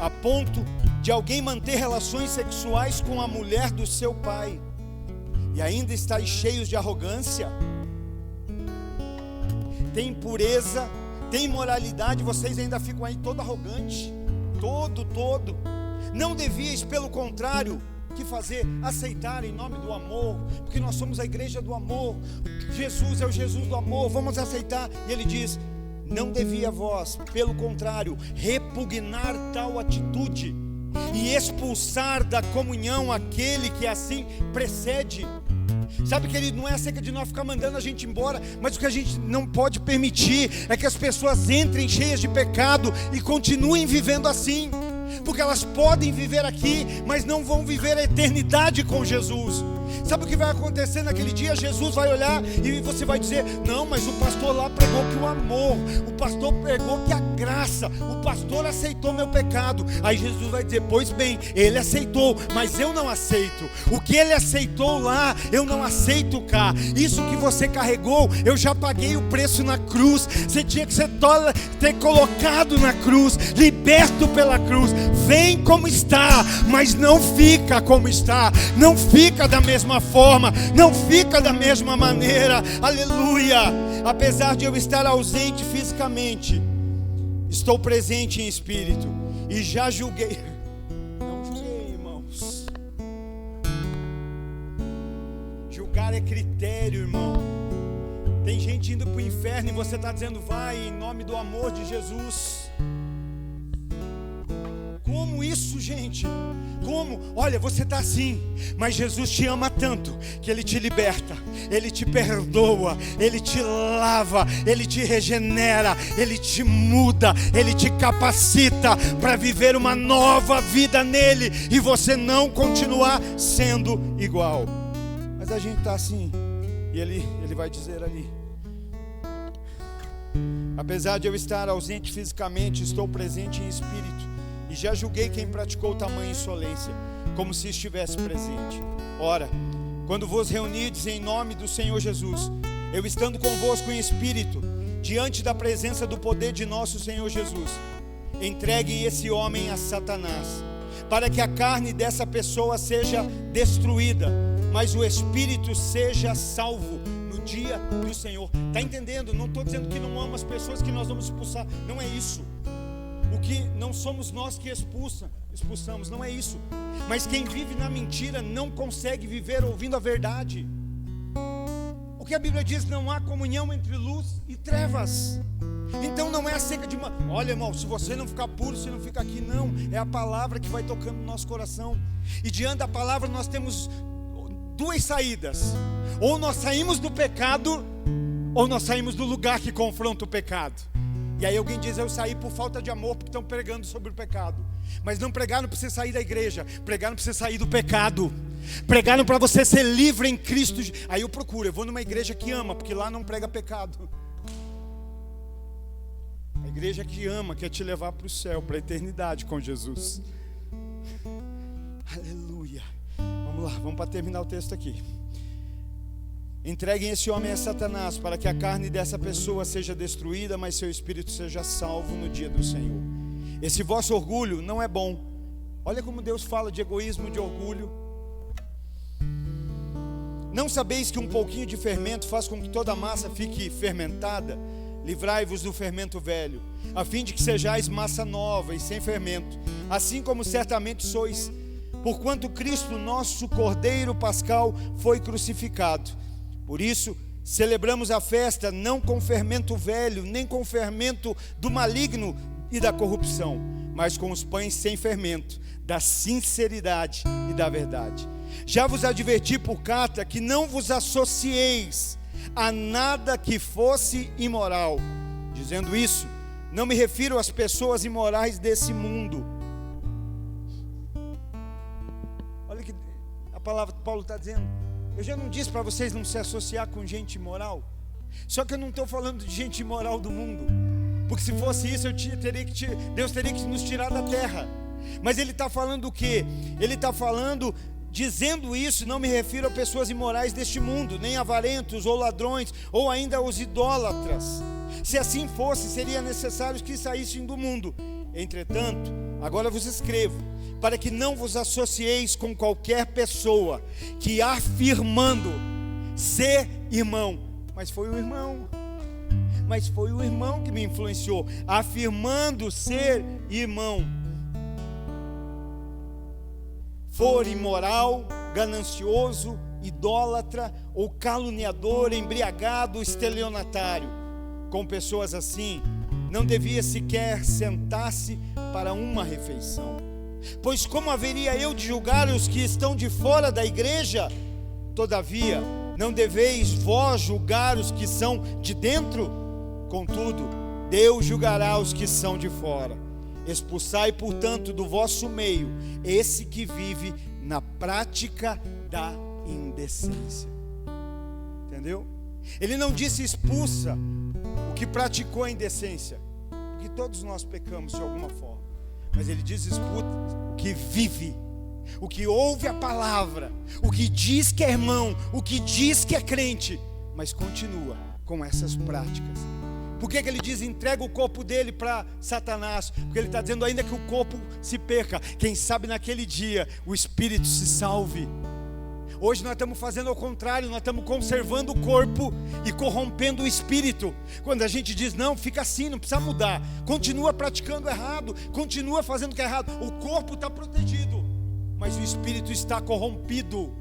a ponto de alguém manter relações sexuais com a mulher do seu pai e ainda estáis cheios de arrogância. Tem impureza, tem imoralidade, vocês ainda ficam aí todo arrogante, todo. Não devíeis, pelo contrário, que fazer? Aceitar em nome do amor, porque nós somos a igreja do amor. Jesus é o Jesus do amor, vamos aceitar. E ele diz: não devia vós, pelo contrário, repugnar tal atitude e expulsar da comunhão aquele que assim precede. Sabe, querido, não é acerca de nós ficar mandando a gente embora, mas o que a gente não pode permitir é que as pessoas entrem cheias de pecado e continuem vivendo assim. Porque elas podem viver aqui, mas não vão viver a eternidade com Jesus. Sabe o que vai acontecer naquele dia? Jesus vai olhar e você vai dizer: não, mas o pastor lá pregou que o amor, o pastor pregou que a graça, o pastor aceitou meu pecado. Aí Jesus vai dizer: pois bem, ele aceitou, mas eu não aceito. O que ele aceitou lá, eu não aceito cá. Isso que você carregou, eu já paguei o preço na cruz. Você tinha que ter colocado na cruz, liberto pela cruz. Vem como está, mas não fica como está, não fica da mesma forma, não fica da mesma maneira. Aleluia. Apesar de eu estar ausente fisicamente, estou presente em espírito. E já julguei. Não julguei, irmãos. Julgar é critério, irmão. Tem gente indo para o inferno e você está dizendo: vai em nome do amor de Jesus. Como isso, gente? Como? Olha, você está assim, mas Jesus te ama tanto que Ele te liberta, Ele te perdoa, Ele te lava, Ele te regenera, Ele te muda, Ele te capacita para viver uma nova vida nele e você não continuar sendo igual. Mas a gente está assim, e ele vai dizer ali: apesar de eu estar ausente fisicamente, estou presente em espírito. E já julguei quem praticou tamanha insolência, como se estivesse presente. Ora, quando vos reunides em nome do Senhor Jesus, eu estando convosco em espírito, diante da presença do poder de nosso Senhor Jesus, entregue esse homem a Satanás, para que a carne dessa pessoa seja destruída, mas o espírito seja salvo no dia do Senhor. Está entendendo? Não estou dizendo que não amo as pessoas, que nós vamos expulsar. Não é isso. O que não somos nós que expulsamos, não é isso. Mas quem vive na mentira não consegue viver ouvindo a verdade. O que a Bíblia diz: não há comunhão entre luz e trevas. Então não é a seca de uma... Olha, irmão, se você não ficar puro, você não fica aqui. Não, é a palavra que vai tocando no nosso coração. E diante da palavra nós temos duas saídas: ou nós saímos do pecado, ou nós saímos do lugar que confronta o pecado. E aí alguém diz: eu saí por falta de amor, porque estão pregando sobre o pecado. Mas não pregaram para você sair da igreja, pregaram para você sair do pecado, pregaram para você ser livre em Cristo. Aí eu vou numa igreja que ama, porque lá não prega pecado. A igreja que ama quer te levar para o céu, para a eternidade com Jesus. Aleluia. Vamos lá, vamos para terminar o texto aqui. Entreguem esse homem a Satanás, para que a carne dessa pessoa seja destruída, mas seu espírito seja salvo no dia do Senhor. Esse vosso orgulho não é bom. Olha como Deus fala de egoísmo, de orgulho. Não sabeis que um pouquinho de fermento faz com que toda a massa fique fermentada? Livrai-vos do fermento velho, a fim de que sejais massa nova e sem fermento, assim como certamente sois, porquanto Cristo, nosso Cordeiro Pascal, foi crucificado. Por isso, celebramos a festa não com fermento velho, nem com fermento do maligno e da corrupção, mas com os pães sem fermento, da sinceridade e da verdade. Já vos adverti por carta que não vos associeis a nada que fosse imoral. Dizendo isso, não me refiro às pessoas imorais desse mundo. Olha que a palavra que Paulo está dizendo. Eu já não disse para vocês não se associar com gente imoral. Só que eu não estou falando de gente imoral do mundo, porque se fosse isso Deus teria que nos tirar da terra. Mas ele está falando o quê? Ele está falando, dizendo isso, não me refiro a pessoas imorais deste mundo, nem avarentos ou ladrões, ou ainda os idólatras. Se assim fosse, seria necessário que saíssem do mundo. Entretanto, agora vos escrevo, para que não vos associeis com qualquer pessoa que, afirmando ser irmão, mas foi o irmão que me influenciou, afirmando ser irmão, for imoral, ganancioso, idólatra ou caluniador, embriagado, estelionatário. Com pessoas assim, não devia sequer sentar-se para uma refeição. Pois como haveria eu de julgar os que estão de fora da igreja? Todavia, não deveis vós julgar os que são de dentro? Contudo, Deus julgará os que são de fora. Expulsai, portanto, do vosso meio esse que vive na prática da indecência. Entendeu? Ele não disse expulsa o que praticou a indecência, porque todos nós pecamos de alguma forma. Mas ele diz expulsa o que vive, o que ouve a palavra, o que diz que é irmão, o que diz que é crente, mas continua com essas práticas. Por que ele diz entrega o corpo dele para Satanás? Porque ele está dizendo ainda que o corpo se perca, quem sabe naquele dia o espírito se salve. Hoje nós estamos fazendo ao contrário, nós estamos conservando o corpo e corrompendo o espírito. Quando a gente diz não, fica assim, não precisa mudar, continua praticando errado, continua fazendo o que é errado, o corpo está protegido, mas o espírito está corrompido.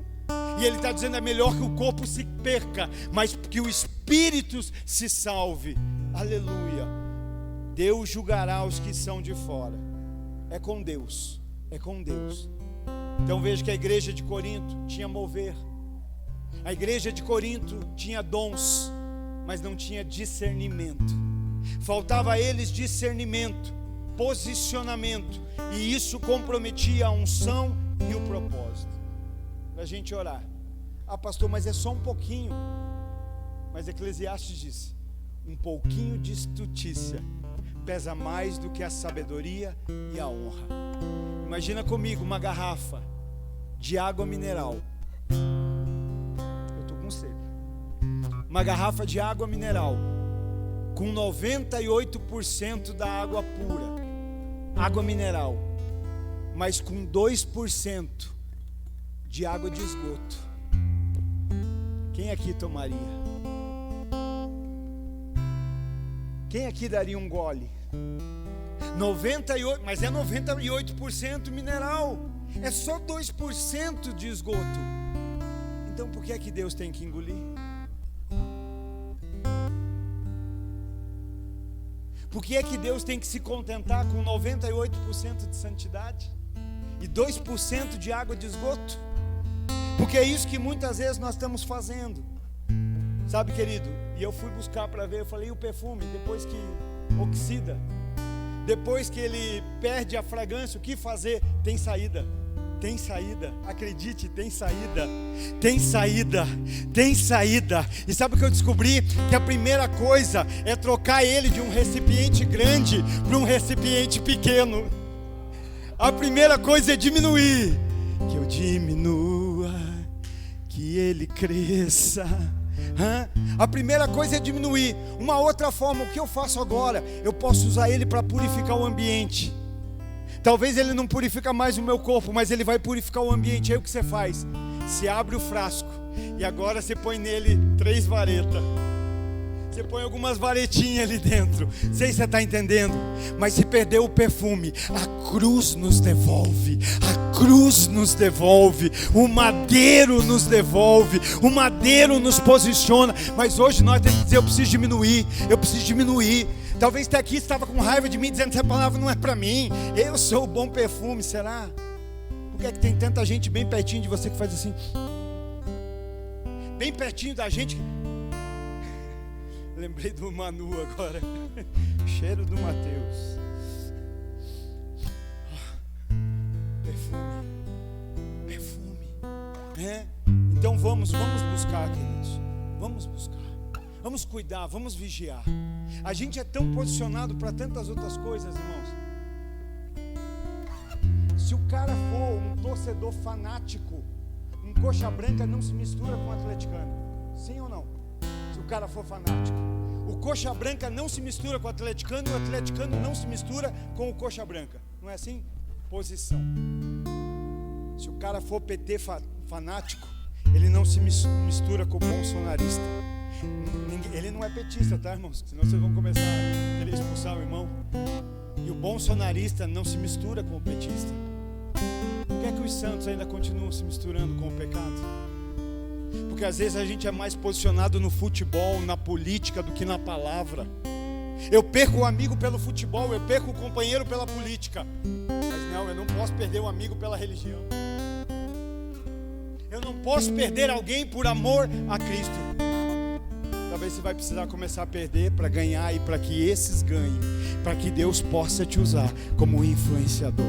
E ele está dizendo é melhor que o corpo se perca, mas que o espírito se salve. Aleluia. Deus julgará os que são de fora. É com Deus, é com Deus. Então veja que a igreja de Corinto tinha mover. A igreja de Corinto tinha dons, mas não tinha discernimento. Faltava a eles discernimento, posicionamento, e isso comprometia a unção e o propósito. Para a gente orar. Ah, pastor, mas é só um pouquinho. Mas Eclesiastes diz: um pouquinho de estutícia pesa mais do que a sabedoria e a honra. Imagina comigo uma garrafa de água mineral. Eu estou com sede. Uma garrafa de água mineral com 98% da água pura, água mineral, mas com 2% de água de esgoto. Quem aqui tomaria? Quem aqui daria um gole? 98, mas é 98% mineral, é só 2% de esgoto. Então por que é que Deus tem que engolir? Por que é que Deus tem que se contentar com 98% de santidade e 2% de água de esgoto? Porque é isso que muitas vezes nós estamos fazendo. Sabe, querido, e eu fui buscar para ver, eu falei, e o perfume, depois que oxida, depois que ele perde a fragrância, o que fazer? Tem saída, acredite, tem saída. E sabe o que eu descobri? Que a primeira coisa é trocar ele de um recipiente grande para um recipiente pequeno. A primeira coisa é diminuir, que eu diminua, que ele cresça. A primeira coisa é diminuir. Uma outra forma, o que eu faço agora? Eu posso usar ele para purificar o ambiente. Talvez ele não purifica mais o meu corpo, mas ele vai purificar o ambiente. Aí o que você faz? Você abre o frasco e agora você põe nele 3 varetas. Você põe algumas varetinhas ali dentro. Sei se você está entendendo. Mas se perdeu o perfume, a cruz nos devolve. O madeiro nos devolve. O madeiro nos posiciona. Mas hoje nós temos que dizer, eu preciso diminuir. Talvez até aqui estava com raiva de mim, dizendo que essa palavra não é para mim. Eu sou o bom perfume, será? Por que é que tem tanta gente bem pertinho de você que faz assim? Bem pertinho da gente. Lembrei do Manu agora. Cheiro do Mateus. Perfume. Então vamos buscar, queridos. Vamos buscar. Vamos cuidar, vamos vigiar. A gente é tão posicionado para tantas outras coisas, irmãos. Se o cara for um torcedor fanático, um coxa branca não se mistura com o atleticano. Sim ou não? Se o cara for fanático, o coxa branca não se mistura com o atleticano, e o atleticano não se mistura com o coxa branca. Não é assim? Posição. Se o cara for PT fanático, ele não se mistura com o bolsonarista. Ele não é petista, tá, irmãos? Senão vocês vão começar a querer expulsar o irmão. E o bolsonarista não se mistura com o petista. Por que é que os santos ainda continuam se misturando com o pecado? Porque às vezes a gente é mais posicionado no futebol, na política, do que na palavra. Eu perco o amigo pelo futebol, eu perco o companheiro pela política. Mas não, eu não posso perder o amigo pela religião. Eu não posso perder alguém por amor a Cristo. Talvez você vai precisar começar a perder para ganhar, e para que esses ganhem, para que Deus possa te usar como influenciador.